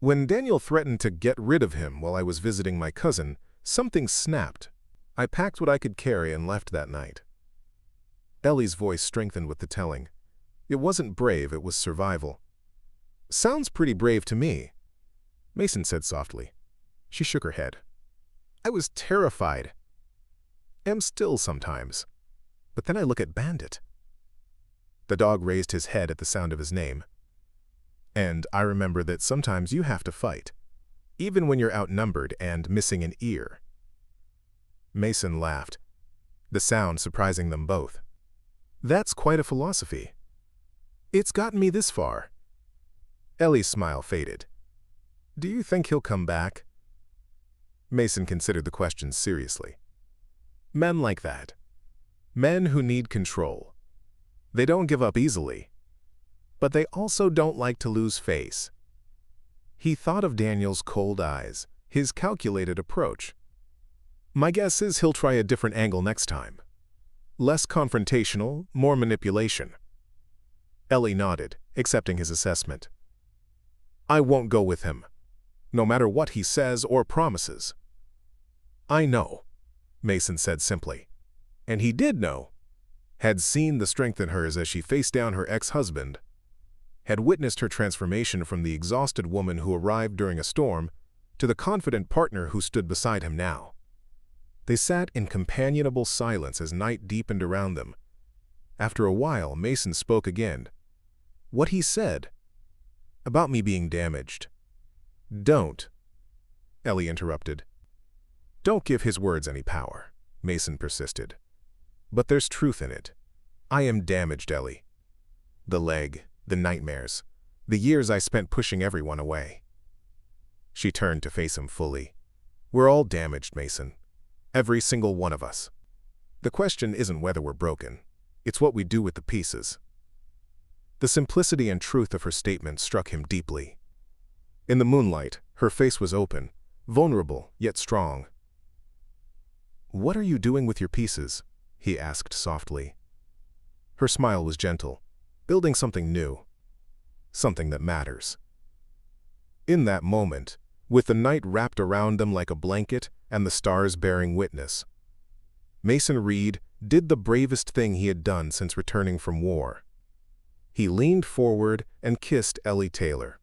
"When Daniel threatened to get rid of him while I was visiting my cousin, something snapped. I packed what I could carry and left that night." Ellie's voice strengthened with the telling. "It wasn't brave, it was survival." "Sounds pretty brave to me," Mason said softly. She shook her head. "I was terrified. Am still sometimes. But then I look at Bandit." The dog raised his head at the sound of his name. "And I remember that sometimes you have to fight, even when you're outnumbered and missing an ear." Mason laughed, the sound surprising them both. "That's quite a philosophy. It's gotten me this far." Ellie's smile faded. "Do you think he'll come back?" Mason considered the question seriously. "Men like that. Men who need control. They don't give up easily. But they also don't like to lose face." He thought of Daniel's cold eyes, his calculated approach. "My guess is he'll try a different angle next time. Less confrontational, more manipulation." Ellie nodded, accepting his assessment. "I won't go with him." no matter what he says or promises. I know, Mason said simply. And he did know. Had seen the strength in hers as she faced down her ex-husband. Had witnessed her transformation from the exhausted woman who arrived during a storm to the confident partner who stood beside him now. They sat in companionable silence as night deepened around them. After a while, Mason spoke again. What he said. About me being damaged. Don't, Ellie interrupted. Don't give his words any power, Mason persisted. But there's truth in it. I am damaged, Ellie. The leg, the nightmares, the years I spent pushing everyone away. She turned to face him fully. We're all damaged, Mason. Every single one of us. The question isn't whether we're broken. It's what we do with the pieces. The simplicity and truth of her statement struck him deeply. In the moonlight, her face was open, vulnerable yet strong. What are you doing with your pieces? He asked softly. Her smile was gentle, building something new, something that matters. In that moment, with the night wrapped around them like a blanket and the stars bearing witness, Mason Reed did the bravest thing he had done since returning from war. He leaned forward and kissed Ellie Taylor.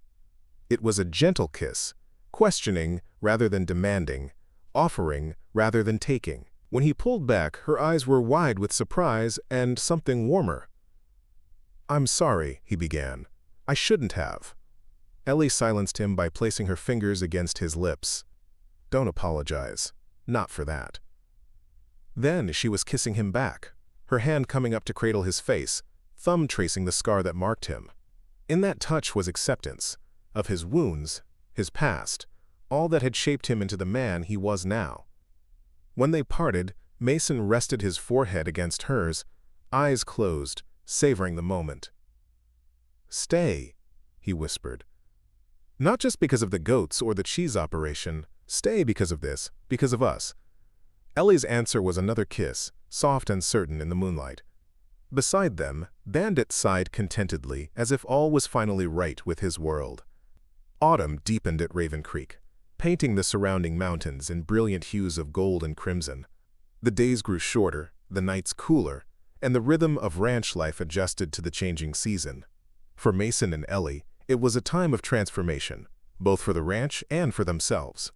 It was a gentle kiss, questioning rather than demanding, offering rather than taking. When he pulled back, her eyes were wide with surprise and something warmer. I'm sorry, he began. I shouldn't have. Ellie silenced him by placing her fingers against his lips. Don't apologize. Not for that. Then she was kissing him back, her hand coming up to cradle his face, thumb tracing the scar that marked him. In that touch was acceptance of his wounds, his past, all that had shaped him into the man he was now. When they parted, Mason rested his forehead against hers, eyes closed, savoring the moment. Stay, he whispered. Not just because of the goats or the cheese operation, stay because of this, because of us. Ellie's answer was another kiss, soft and certain in the moonlight. Beside them, Bandit sighed contentedly, as if all was finally right with his world. Autumn deepened at Raven Creek, painting the surrounding mountains in brilliant hues of gold and crimson. The days grew shorter, the nights cooler, and the rhythm of ranch life adjusted to the changing season. For Mason and Ellie, it was a time of transformation, both for the ranch and for themselves.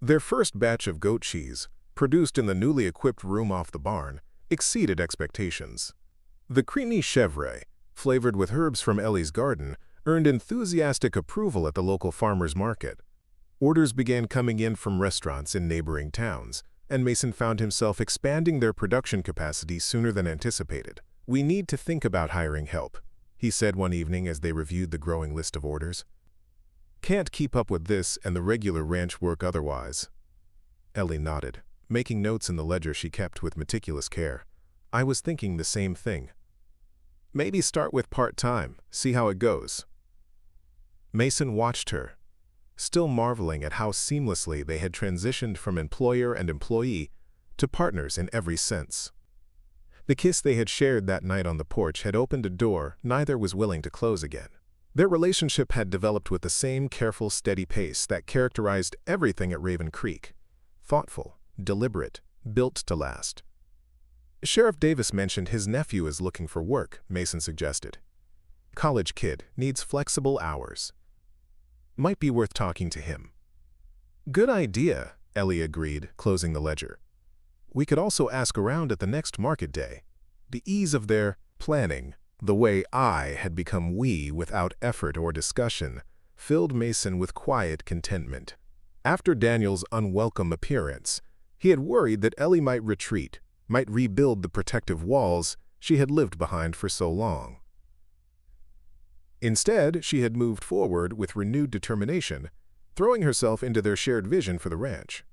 Their first batch of goat cheese, produced in the newly equipped room off the barn, exceeded expectations. The creamy chèvre, flavored with herbs from Ellie's garden, earned enthusiastic approval at the local farmers' market. Orders began coming in from restaurants in neighboring towns, and Mason found himself expanding their production capacity sooner than anticipated. We need to think about hiring help, he said one evening as they reviewed the growing list of orders. Can't keep up with this and the regular ranch work otherwise. Ellie nodded, making notes in the ledger she kept with meticulous care. I was thinking the same thing. Maybe start with part-time, see how it goes. Mason watched her, still marveling at how seamlessly they had transitioned from employer and employee to partners in every sense. The kiss they had shared that night on the porch had opened a door neither was willing to close again. Their relationship had developed with the same careful, steady pace that characterized everything at Raven Creek. Thoughtful, deliberate, built to last. Sheriff Davis mentioned his nephew is looking for work, Mason suggested. College kid, needs flexible hours. Might be worth talking to him. Good idea, Ellie agreed, closing the ledger. We could also ask around at the next market day. The ease of their planning, the way I had become we without effort or discussion, filled Mason with quiet contentment. After Daniel's unwelcome appearance, he had worried that Ellie might retreat, might rebuild the protective walls she had lived behind for so long. Instead, she had moved forward with renewed determination, throwing herself into their shared vision for the ranch.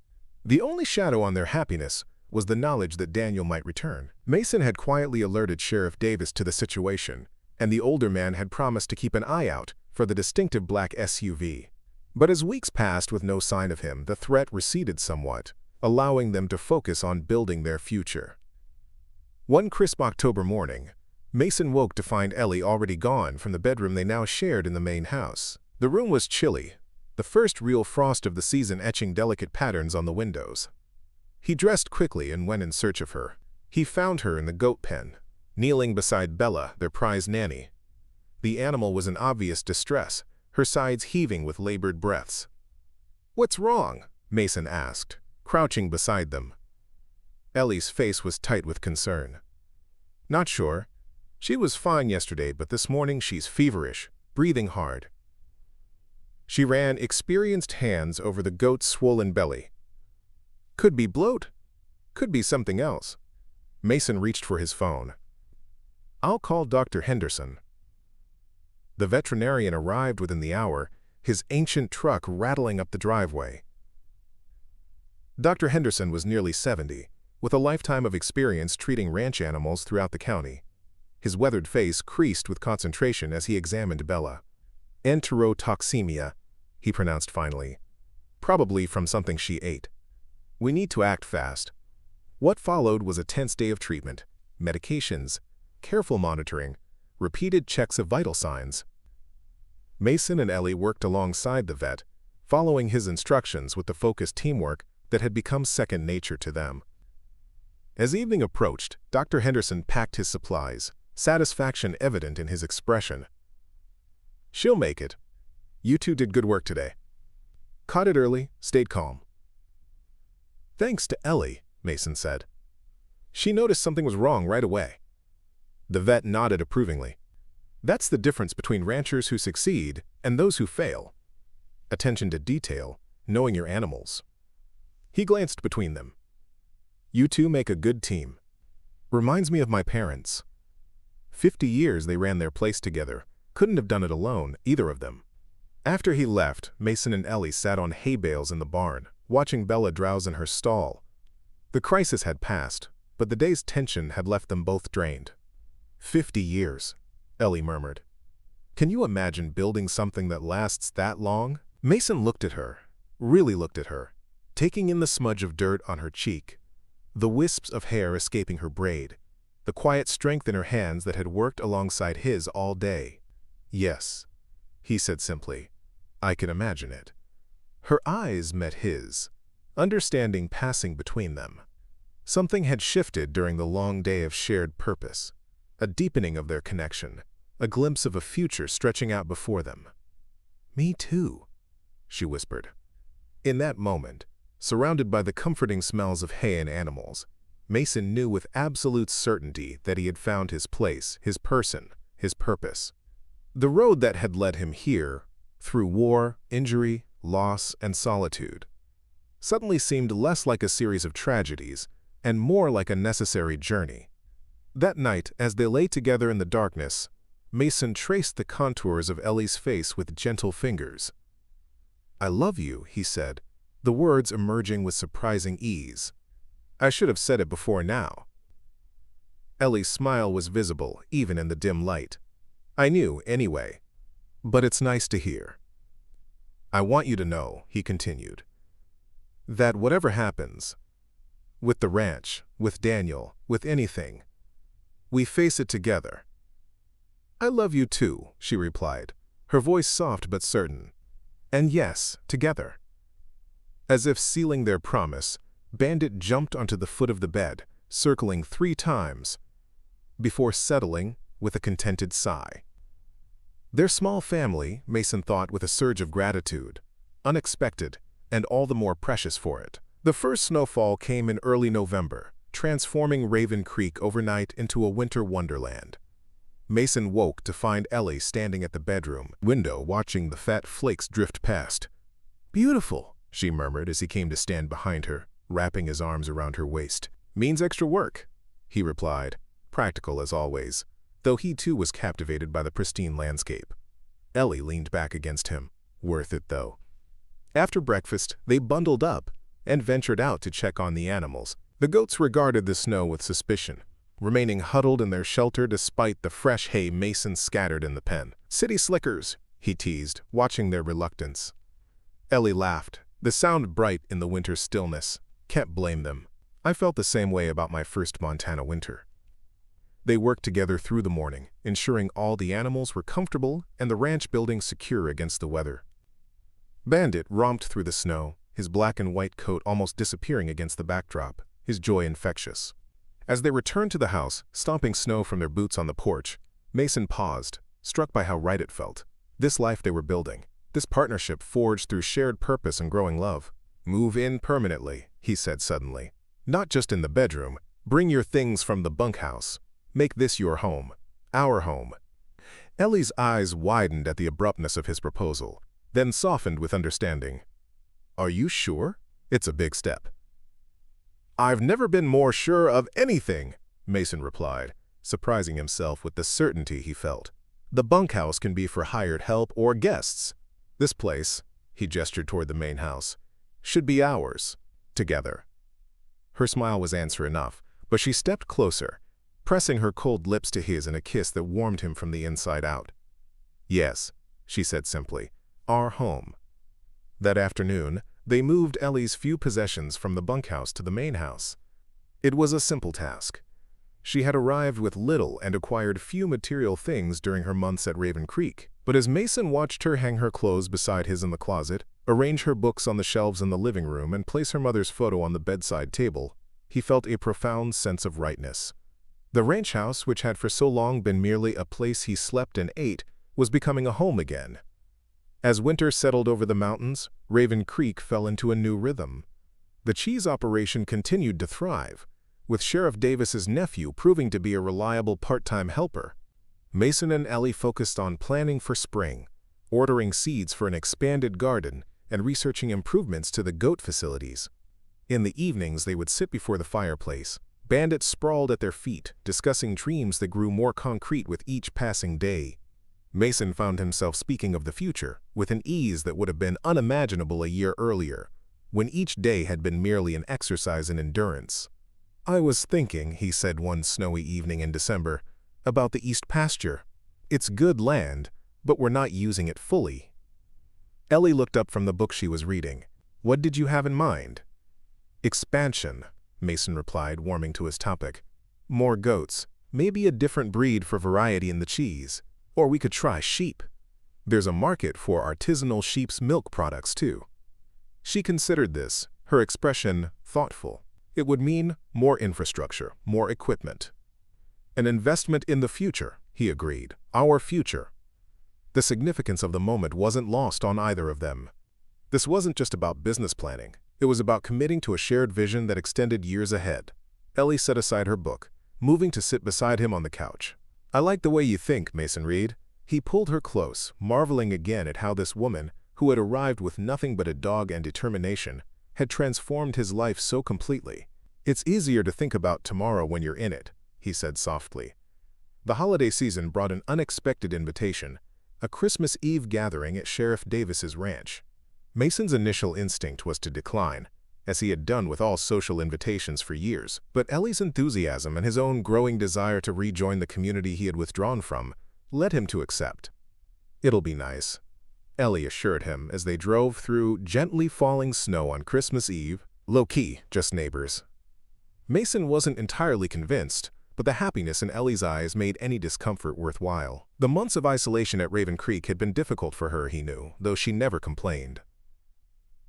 The only shadow on their happiness was the knowledge that Daniel might return. Mason had quietly alerted Sheriff Davis to the situation, and the older man had promised to keep an eye out for the distinctive black SUV. But as weeks passed with no sign of him, the threat receded somewhat, allowing them to focus on building their future. One crisp October morning, Mason woke to find Ellie already gone from the bedroom they now shared in the main house. The room was chilly, the first real frost of the season etching delicate patterns on the windows. He dressed quickly and went in search of her. He found her in the goat pen, kneeling beside Bella, their prize nanny. The animal was in obvious distress, her sides heaving with labored breaths. "What's wrong?" Mason asked, crouching beside them. Ellie's face was tight with concern. "Not sure. She was fine yesterday, but this morning she's feverish, breathing hard." She ran experienced hands over the goat's swollen belly. "Could be bloat. Could be something else." Mason reached for his phone. "I'll call Dr. Henderson." The veterinarian arrived within the hour, his ancient truck rattling up the driveway. Dr. Henderson was nearly 70, with a lifetime of experience treating ranch animals throughout the county. His weathered face creased with concentration as he examined Bella. "Enterotoxemia," he pronounced finally. "Probably from something she ate. We need to act fast." What followed was a tense day of treatment, medications, careful monitoring, repeated checks of vital signs. Mason and Ellie worked alongside the vet, following his instructions with the focused teamwork that had become second nature to them. As evening approached, Dr. Henderson packed his supplies, satisfaction evident in his expression. "She'll make it. You two did good work today. Caught it early, stayed calm." "Thanks to Ellie," Mason said. "She noticed something was wrong right away." The vet nodded approvingly. "That's the difference between ranchers who succeed and those who fail. Attention to detail, knowing your animals." He glanced between them. "You two make a good team. Reminds me of my parents. 50 years they ran their place together. Couldn't have done it alone, either of them." After he left, Mason and Ellie sat on hay bales in the barn, watching Bella drowse in her stall. The crisis had passed, but the day's tension had left them both drained. 50 years, Ellie murmured. "Can you imagine building something that lasts that long?" Mason looked at her, really looked at her, taking in the smudge of dirt on her cheek, the wisps of hair escaping her braid, the quiet strength in her hands that had worked alongside his all day. "Yes," he said simply, "I can imagine it." Her eyes met his, understanding passing between them. Something had shifted during the long day of shared purpose, a deepening of their connection, a glimpse of a future stretching out before them. "Me too," she whispered. In that moment, surrounded by the comforting smells of hay and animals, Mason knew with absolute certainty that he had found his place, his person, his purpose. The road that had led him here, through war, injury, loss, and solitude, suddenly seemed less like a series of tragedies and more like a necessary journey. That night, as they lay together in the darkness, Mason traced the contours of Ellie's face with gentle fingers. "I love you," he said, the words emerging with surprising ease. "I should have said it before now." Ellie's smile was visible, even in the dim light. "I knew, anyway. But it's nice to hear. I want you to know," he continued, "that whatever happens, with the ranch, with Daniel, with anything, we face it together." "I love you too," she replied, her voice soft but certain. "And yes, together." As if sealing their promise, Bandit jumped onto the foot of the bed, circling 3 times, before settling with a contented sigh. Their small family, Mason thought with a surge of gratitude, unexpected and all the more precious for it. The first snowfall came in early November, transforming Raven Creek overnight into a winter wonderland. Mason woke to find Ellie standing at the bedroom window watching the fat flakes drift past. "Beautiful," she murmured as he came to stand behind her, wrapping his arms around her waist. "Means extra work," he replied, practical as always, though he too was captivated by the pristine landscape. Ellie leaned back against him. Worth it, though. After breakfast, they bundled up and ventured out to check on the animals. The goats regarded the snow with suspicion, remaining huddled in their shelter despite the fresh hay Mason scattered in the pen. "City slickers," he teased, watching their reluctance. Ellie laughed, the sound bright in the winter stillness. "Can't blame them. I felt the same way about my first Montana winter." They worked together through the morning, ensuring all the animals were comfortable and the ranch building secure against the weather. Bandit romped through the snow, his black and white coat almost disappearing against the backdrop, his joy infectious. As they returned to the house, stomping snow from their boots on the porch, Mason paused, struck by how right it felt. This life they were building, this partnership forged through shared purpose and growing love. "Move in permanently," he said suddenly. "Not just in the bedroom. Bring your things from the bunkhouse. Make this your home. Our home." Ellie's eyes widened at the abruptness of his proposal, then softened with understanding. "Are you sure? It's a big step." "I've never been more sure of anything," Mason replied, surprising himself with the certainty he felt. "The bunkhouse can be for hired help or guests. This place," he gestured toward the main house, "should be ours, together." Her smile was answer enough, but she stepped closer, pressing her cold lips to his in a kiss that warmed him from the inside out. "Yes," she said simply, "our home." That afternoon, they moved Ellie's few possessions from the bunkhouse to the main house. It was a simple task. She had arrived with little and acquired few material things during her months at Raven Creek, but as Mason watched her hang her clothes beside his in the closet, arrange her books on the shelves in the living room, and place her mother's photo on the bedside table, he felt a profound sense of rightness. The ranch house, which had for so long been merely a place he slept and ate, was becoming a home again. As winter settled over the mountains, Raven Creek fell into a new rhythm. The cheese operation continued to thrive, with Sheriff Davis's nephew proving to be a reliable part-time helper. Mason and Ellie focused on planning for spring, ordering seeds for an expanded garden, and researching improvements to the goat facilities. In the evenings, they would sit before the fireplace, Bandit sprawled at their feet, discussing dreams that grew more concrete with each passing day. Mason found himself speaking of the future with an ease that would have been unimaginable a year earlier, when each day had been merely an exercise in endurance. "I was thinking," he said one snowy evening in December, "about the East pasture. It's good land, but we're not using it fully." Ellie looked up from the book she was reading. "What did you have in mind?" "Expansion," Mason replied, warming to his topic. "More goats, maybe a different breed for variety in the cheese. Or we could try sheep. There's a market for artisanal sheep's milk products, too." She considered this, her expression thoughtful. It would mean more infrastructure, more equipment. "An investment in the future," he agreed. "Our future." The significance of the moment wasn't lost on either of them. This wasn't just about business planning. It was about committing to a shared vision that extended years ahead. Ellie set aside her book, moving to sit beside him on the couch. "I like the way you think, Mason Reed." He pulled her close, marveling again at how this woman, who had arrived with nothing but a dog and determination, had transformed his life so completely. "It's easier to think about tomorrow when you're in it," he said softly. The holiday season brought an unexpected invitation, a Christmas Eve gathering at Sheriff Davis's ranch. Mason's initial instinct was to decline, as he had done with all social invitations for years, but Ellie's enthusiasm and his own growing desire to rejoin the community he had withdrawn from led him to accept. "It'll be nice," Ellie assured him as they drove through gently falling snow on Christmas Eve, low-key, just neighbors. Mason wasn't entirely convinced, but the happiness in Ellie's eyes made any discomfort worthwhile. The months of isolation at Raven Creek had been difficult for her, he knew, though she never complained.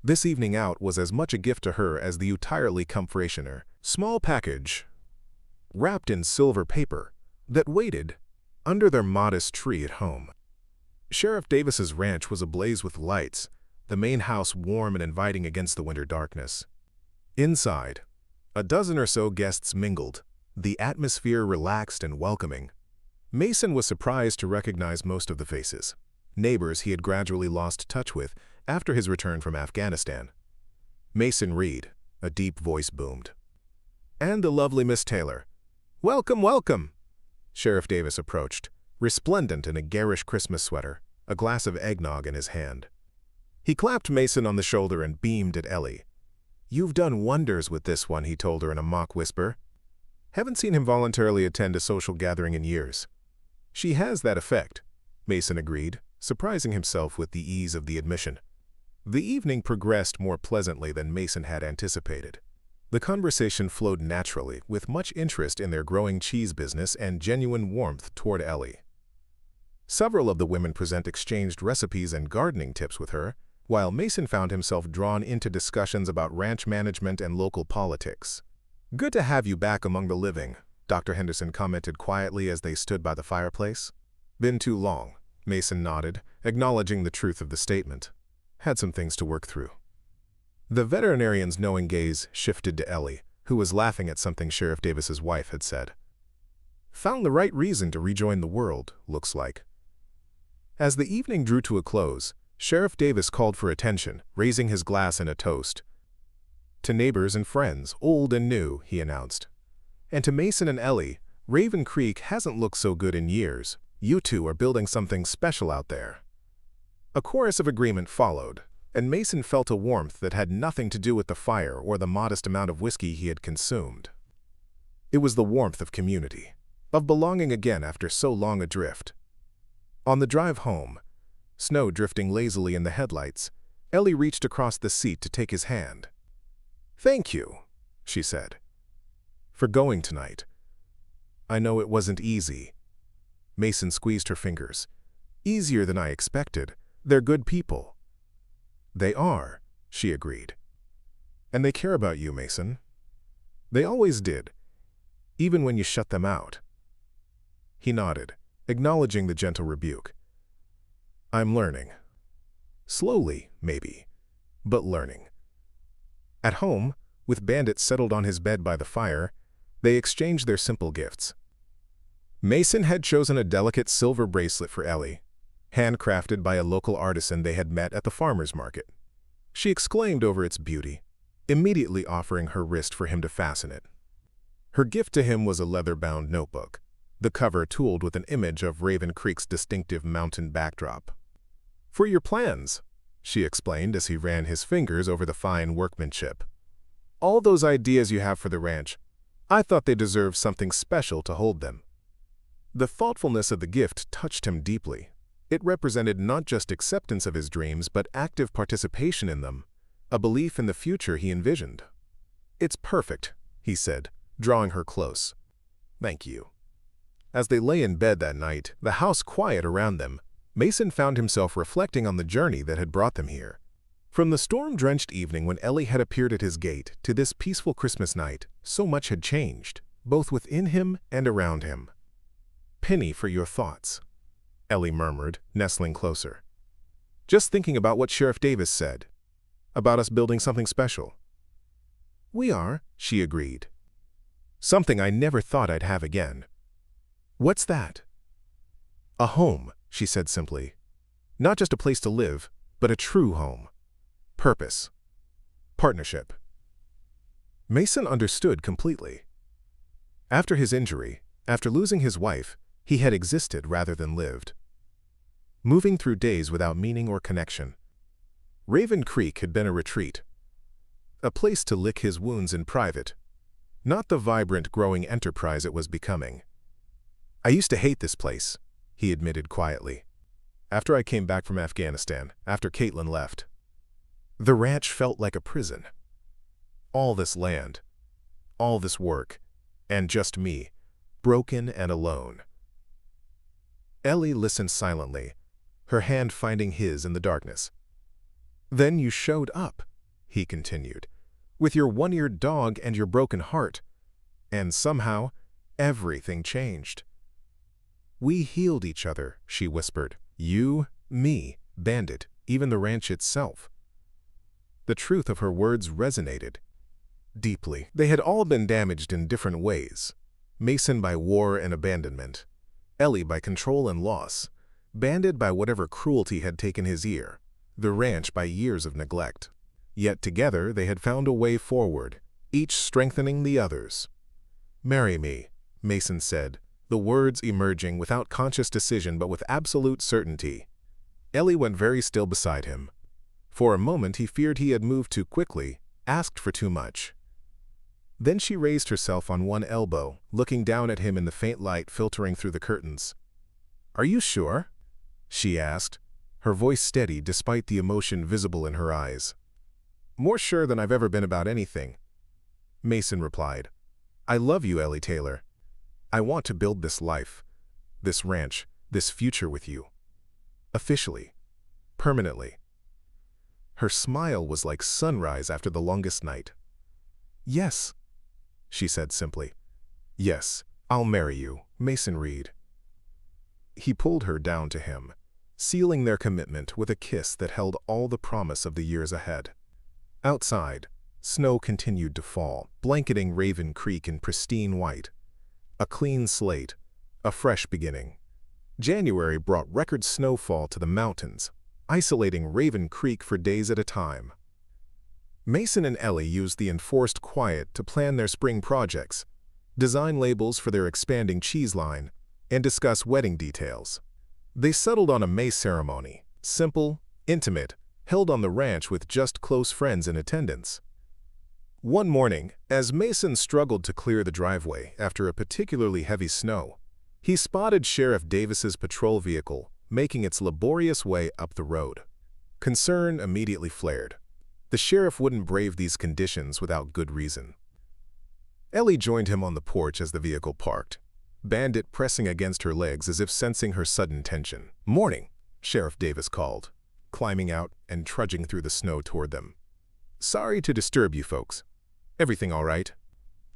This evening out was as much a gift to her as the entirely comfortioner. Small package, wrapped in silver paper, that waited under their modest tree at home. Sheriff Davis's ranch was ablaze with lights, the main house warm and inviting against the winter darkness. Inside, a dozen or so guests mingled, the atmosphere relaxed and welcoming. Mason was surprised to recognize most of the faces, neighbors he had gradually lost touch with after his return from Afghanistan. "Mason Reed," a deep voice boomed. "And the lovely Miss Taylor." "Welcome, welcome." Sheriff Davis approached, resplendent in a garish Christmas sweater, a glass of eggnog in his hand. He clapped Mason on the shoulder and beamed at Ellie. "You've done wonders with this one," he told her in a mock whisper. "Haven't seen him voluntarily attend a social gathering in years." "She has that effect," Mason agreed, surprising himself with the ease of the admission. The evening progressed more pleasantly than Mason had anticipated. The conversation flowed naturally, with much interest in their growing cheese business and genuine warmth toward Ellie. Several of the women present exchanged recipes and gardening tips with her, while Mason found himself drawn into discussions about ranch management and local politics. "Good to have you back among the living," Dr. Henderson commented quietly as they stood by the fireplace. "Been too long," Mason nodded, acknowledging the truth of the statement. "Had some things to work through." The veterinarian's knowing gaze shifted to Ellie, who was laughing at something Sheriff Davis's wife had said. "Found the right reason to rejoin the world, looks like." As the evening drew to a close, Sheriff Davis called for attention, raising his glass in a toast. "To neighbors and friends, old and new," he announced. "And to Mason and Ellie, Raven Creek hasn't looked so good in years. You two are building something special out there." A chorus of agreement followed, and Mason felt a warmth that had nothing to do with the fire or the modest amount of whiskey he had consumed. It was the warmth of community, of belonging again after so long adrift. On the drive home, snow drifting lazily in the headlights, Ellie reached across the seat to take his hand. "Thank you," she said, "for going tonight. I know it wasn't easy." Mason squeezed her fingers. "Easier than I expected. They're good people." "They are," she agreed. "And they care about you, Mason. They always did, even when you shut them out." He nodded, acknowledging the gentle rebuke. "I'm learning. Slowly, maybe, but learning." At home, with Bandit settled on his bed by the fire, they exchanged their simple gifts. Mason had chosen a delicate silver bracelet for Ellie, handcrafted by a local artisan they had met at the farmer's market. She exclaimed over its beauty, immediately offering her wrist for him to fasten it. Her gift to him was a leather-bound notebook, the cover tooled with an image of Raven Creek's distinctive mountain backdrop. "For your plans," she explained as he ran his fingers over the fine workmanship. "All those ideas you have for the ranch, I thought they deserved something special to hold them." The thoughtfulness of the gift touched him deeply. It represented not just acceptance of his dreams, but active participation in them, a belief in the future he envisioned. "It's perfect," he said, drawing her close. "Thank you." As they lay in bed that night, the house quiet around them, Mason found himself reflecting on the journey that had brought them here. From the storm-drenched evening when Ellie had appeared at his gate to this peaceful Christmas night, so much had changed, both within him and around him. "Penny for your thoughts," Ellie murmured, nestling closer. "Just thinking about what Sheriff Davis said, about us building something special." "We are," she agreed. "Something I never thought I'd have again." "What's that?" "A home," she said simply. "Not just a place to live, but a true home. Purpose. Partnership." Mason understood completely. After his injury, after losing his wife, he had existed rather than lived, moving through days without meaning or connection. Raven Creek had been a retreat, a place to lick his wounds in private, not the vibrant, growing enterprise it was becoming. "I used to hate this place," he admitted quietly. "After I came back from Afghanistan, after Caitlin left. The ranch felt like a prison. All this land, all this work, and just me, broken and alone." Ellie listened silently, her hand finding his in the darkness. "Then you showed up," he continued, "with your one-eared dog and your broken heart, and somehow everything changed." "We healed each other," she whispered. "You, me, Bandit, even the ranch itself." The truth of her words resonated deeply. They had all been damaged in different ways. Mason by war and abandonment, Ellie by control and loss, Bandit by whatever cruelty had taken his ear, the ranch by years of neglect. Yet together they had found a way forward, each strengthening the others. "Marry me," Mason said, the words emerging without conscious decision but with absolute certainty. Ellie went very still beside him. For a moment he feared he had moved too quickly, asked for too much. Then she raised herself on one elbow, looking down at him in the faint light filtering through the curtains. "Are you sure?" she asked, her voice steady despite the emotion visible in her eyes. "More sure than I've ever been about anything," Mason replied. "I love you, Ellie Taylor. I want to build this life, this ranch, this future with you. Officially. Permanently." Her smile was like sunrise after the longest night. "Yes," she said simply. "Yes, I'll marry you, Mason Reed." He pulled her down to him, sealing their commitment with a kiss that held all the promise of the years ahead. Outside, snow continued to fall, blanketing Raven Creek in pristine white. A clean slate, a fresh beginning. January brought record snowfall to the mountains, isolating Raven Creek for days at a time. Mason and Ellie used the enforced quiet to plan their spring projects, design labels for their expanding cheese line, and discuss wedding details. They settled on a May ceremony, simple, intimate, held on the ranch with just close friends in attendance. One morning, as Mason struggled to clear the driveway after a particularly heavy snow, he spotted Sheriff Davis's patrol vehicle making its laborious way up the road. Concern immediately flared. The sheriff wouldn't brave these conditions without good reason. Ellie joined him on the porch as the vehicle parked, Bandit pressing against her legs as if sensing her sudden tension. "Morning," Sheriff Davis called, climbing out and trudging through the snow toward them. "Sorry to disturb you folks. Everything all right?"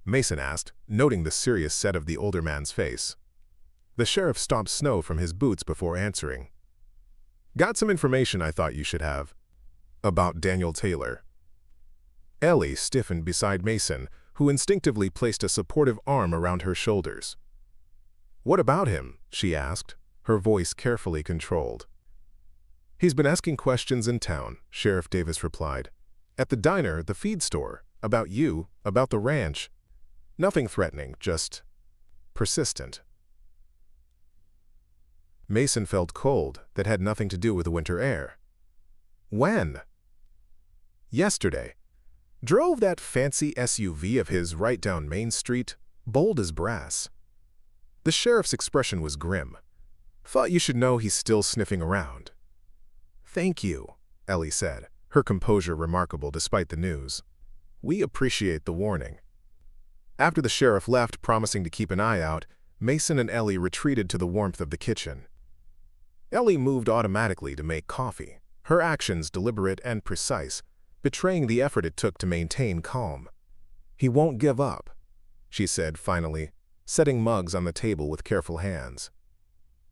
Mason asked, noting the serious set of the older man's face. The sheriff stomped snow from his boots before answering. "Got some information I thought you should have. About Daniel Taylor." Ellie stiffened beside Mason, who instinctively placed a supportive arm around her shoulders. "What about him?" she asked, her voice carefully controlled. "He's been asking questions in town," Sheriff Davis replied. "At the diner, the feed store, about you, about the ranch. Nothing threatening, just persistent." Mason felt cold that had nothing to do with the winter air. "When?" "Yesterday. Drove that fancy SUV of his right down Main Street, bold as brass." The sheriff's expression was grim. "Thought you should know he's still sniffing around." "Thank you," Ellie said, her composure remarkable despite the news. "We appreciate the warning." After the sheriff left, promising to keep an eye out, Mason and Ellie retreated to the warmth of the kitchen. Ellie moved automatically to make coffee, her actions deliberate and precise, betraying the effort it took to maintain calm. "He won't give up," she said finally, setting mugs on the table with careful hands.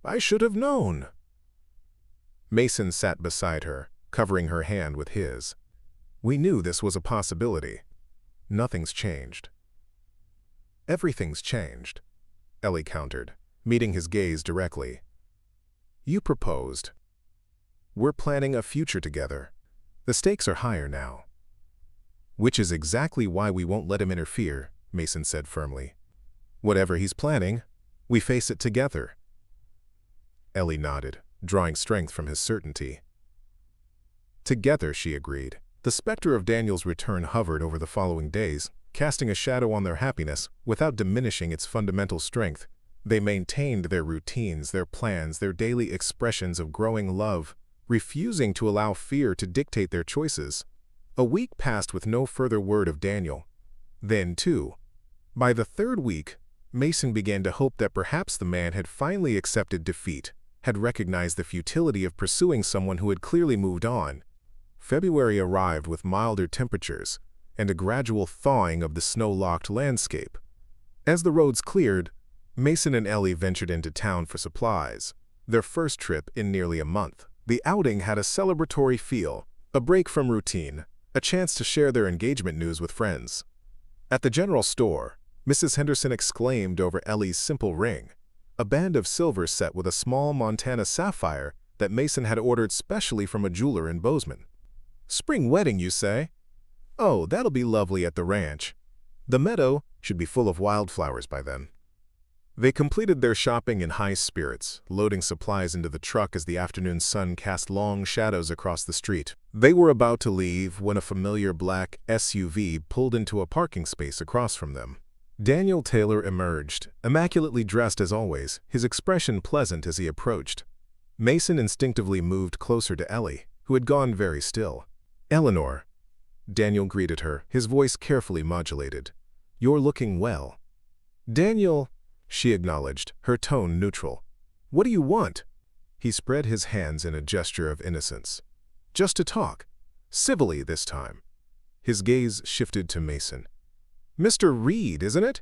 "I should have known." Mason sat beside her, covering her hand with his. "We knew this was a possibility. Nothing's changed." "Everything's changed," Ellie countered, meeting his gaze directly. "You proposed. We're planning a future together. The stakes are higher now." "Which is exactly why we won't let him interfere," Mason said firmly. "Whatever he's planning, we face it together." Ellie nodded, drawing strength from his certainty. "Together," she agreed. The specter of Daniel's return hovered over the following days, casting a shadow on their happiness without diminishing its fundamental strength. They maintained their routines, their plans, their daily expressions of growing love, refusing to allow fear to dictate their choices. A week passed with no further word of Daniel. Then, too, by the third week, Mason began to hope that perhaps the man had finally accepted defeat, had recognized the futility of pursuing someone who had clearly moved on. February arrived with milder temperatures and a gradual thawing of the snow-locked landscape. As the roads cleared, Mason and Ellie ventured into town for supplies, their first trip in nearly a month. The outing had a celebratory feel, a break from routine, a chance to share their engagement news with friends. At the general store, Mrs. Henderson exclaimed over Ellie's simple ring, a band of silver set with a small Montana sapphire that Mason had ordered specially from a jeweler in Bozeman. "Spring wedding, you say? Oh, that'll be lovely at the ranch. The meadow should be full of wildflowers by then." They completed their shopping in high spirits, loading supplies into the truck as the afternoon sun cast long shadows across the street. They were about to leave when a familiar black SUV pulled into a parking space across from them. Daniel Taylor emerged, immaculately dressed as always, his expression pleasant as he approached. Mason instinctively moved closer to Ellie, who had gone very still. "Eleanor," Daniel greeted her, his voice carefully modulated. "You're looking well." "Daniel," she acknowledged, her tone neutral. "What do you want?" He spread his hands in a gesture of innocence. "Just to talk. civilly this time. His gaze shifted to Mason. "Mr. Reed, isn't it?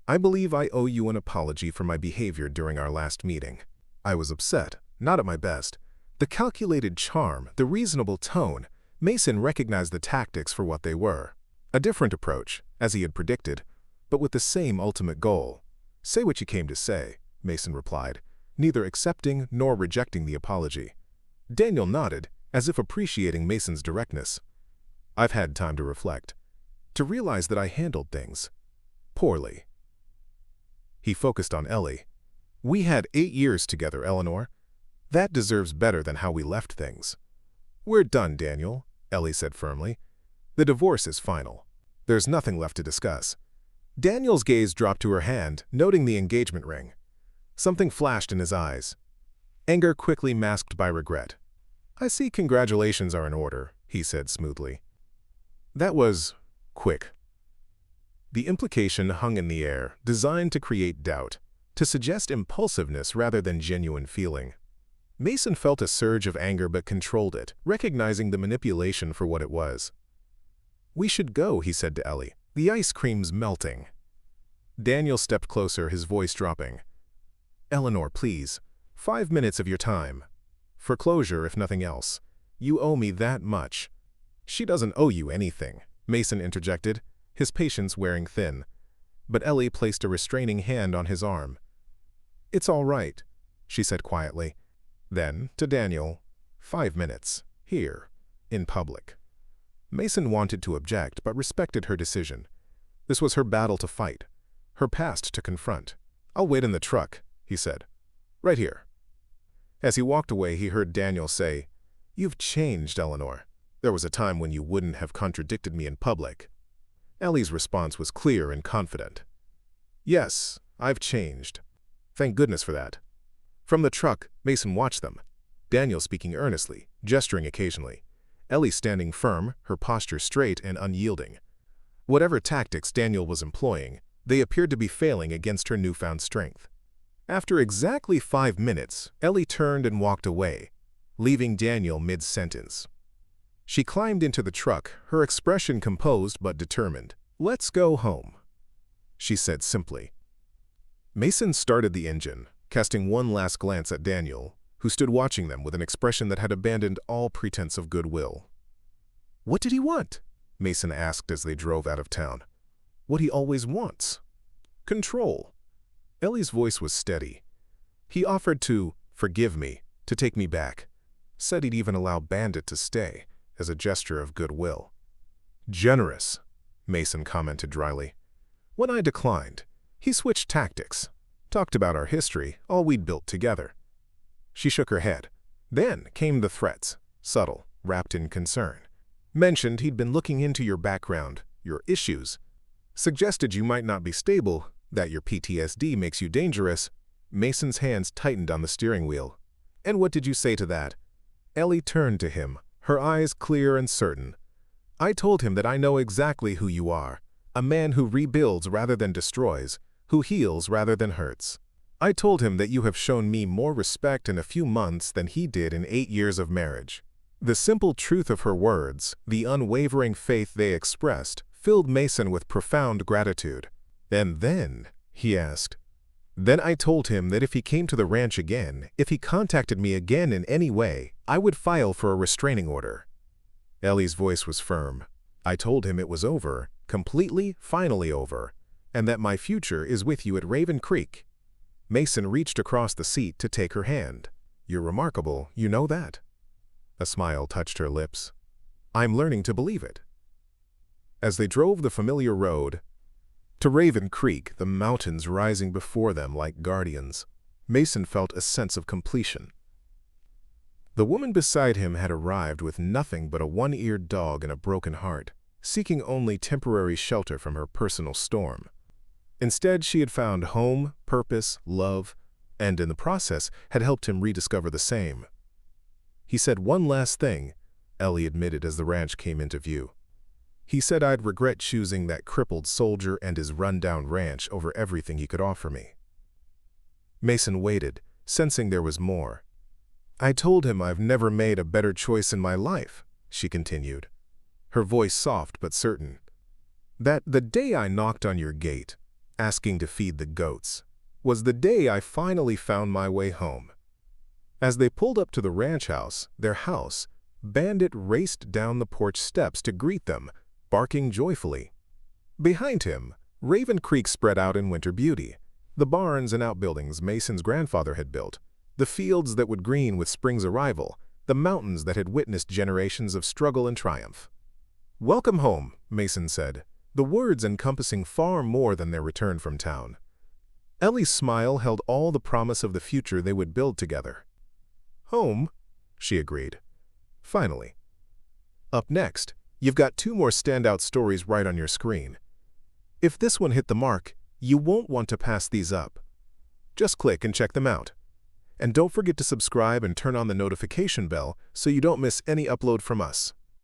I believe I owe you an apology for my behavior during our last meeting. I was upset, not at my best." The calculated charm, the reasonable tone, Mason recognized the tactics for what they were. A different approach, as he had predicted, but with the same ultimate goal. "Say what you came to say," Mason replied, neither accepting nor rejecting the apology. Daniel nodded, as if appreciating Mason's directness. "I've had time to reflect, to realize that I handled things poorly." He focused on Ellie. "We had 8 years together, Eleanor. That deserves better than how we left things." "We're done, Daniel," Ellie said firmly. "The divorce is final. There's nothing left to discuss." Daniel's gaze dropped to her hand, noting the engagement ring. Something flashed in his eyes. Anger quickly masked by regret. "I see congratulations are in order," he said smoothly. That was quick. The implication hung in the air, designed to create doubt, to suggest impulsiveness rather than genuine feeling. Mason felt a surge of anger but controlled it, recognizing the manipulation for what it was. "We should go," he said to Ellie. "The ice cream's melting." Daniel stepped closer, his voice dropping. "Eleanor, please. 5 minutes of your time. For closure, if nothing else. You owe me that much." "She doesn't owe you anything," Mason interjected, his patience wearing thin. But Ellie placed a restraining hand on his arm. "It's all right," she said quietly. Then, to Daniel, 5 minutes, here, in public. Mason wanted to object, but respected her decision. This was her battle to fight, her past to confront. "I'll wait in the truck," he said. "Right here." As he walked away, he heard Daniel say, "You've changed, Eleanor. There was a time when you wouldn't have contradicted me in public." Ellie's response was clear and confident. "Yes, I've changed. Thank goodness for that." From the truck, Mason watched them, Daniel speaking earnestly, gesturing occasionally. Ellie standing firm, her posture straight and unyielding. Whatever tactics Daniel was employing, they appeared to be failing against her newfound strength. After exactly 5 minutes, Ellie turned and walked away, leaving Daniel mid-sentence. She climbed into the truck, her expression composed but determined. "Let's go home," she said simply. Mason started the engine, casting one last glance at Daniel, who stood watching them with an expression that had abandoned all pretense of goodwill. "What did he want?" Mason asked as they drove out of town. "What he always wants. Control." Ellie's voice was steady. "He offered to forgive me, to take me back. Said he'd even allow Bandit to stay, as a gesture of goodwill." "Generous," Mason commented dryly. "When I declined, he switched tactics. Talked about our history, all we'd built together." She shook her head. Then came the threats, subtle, wrapped in concern. "Mentioned he'd been looking into your background, your issues. Suggested you might not be stable, that your PTSD makes you dangerous." Mason's hands tightened on the steering wheel. "And what did you say to that?" Ellie turned to him, her eyes clear and certain. "I told him that I know exactly who you are, a man who rebuilds rather than destroys, who heals rather than hurts. I told him that you have shown me more respect in a few months than he did in 8 years of marriage." The simple truth of her words, the unwavering faith they expressed, filled Mason with profound gratitude. "And then," he asked, "then I told him that if he came to the ranch again, if he contacted me again in any way, I would file for a restraining order." Ellie's voice was firm. "I told him it was over, completely, finally over, and that my future is with you at Raven Creek." Mason reached across the seat to take her hand. "You're remarkable, you know that." A smile touched her lips. "I'm learning to believe it." As they drove the familiar road to Raven Creek, the mountains rising before them like guardians, Mason felt a sense of completion. The woman beside him had arrived with nothing but a one-eared dog and a broken heart, seeking only temporary shelter from her personal storm. Instead, she had found home, purpose, love, and in the process had helped him rediscover the same. "He said one last thing," Ellie admitted as the ranch came into view. "He said I'd regret choosing that crippled soldier and his run-down ranch over everything he could offer me." Mason waited, sensing there was more. "I told him I've never made a better choice in my life," she continued, her voice soft but certain. "That the day I knocked on your gate, asking to feed the goats, was the day I finally found my way home." As they pulled up to the ranch house, their house, Bandit raced down the porch steps to greet them, barking joyfully. Behind him, Raven Creek spread out in winter beauty. The barns and outbuildings Mason's grandfather had built, the fields that would green with spring's arrival, the mountains that had witnessed generations of struggle and triumph. "Welcome home," Mason said, the words encompassing far more than their return from town. Ellie's smile held all the promise of the future they would build together. "Home," she agreed. "Finally." Up next, you've got 2 more standout stories right on your screen. If this one hit the mark, you won't want to pass these up. Just click and check them out. And don't forget to subscribe and turn on the notification bell so you don't miss any upload from us.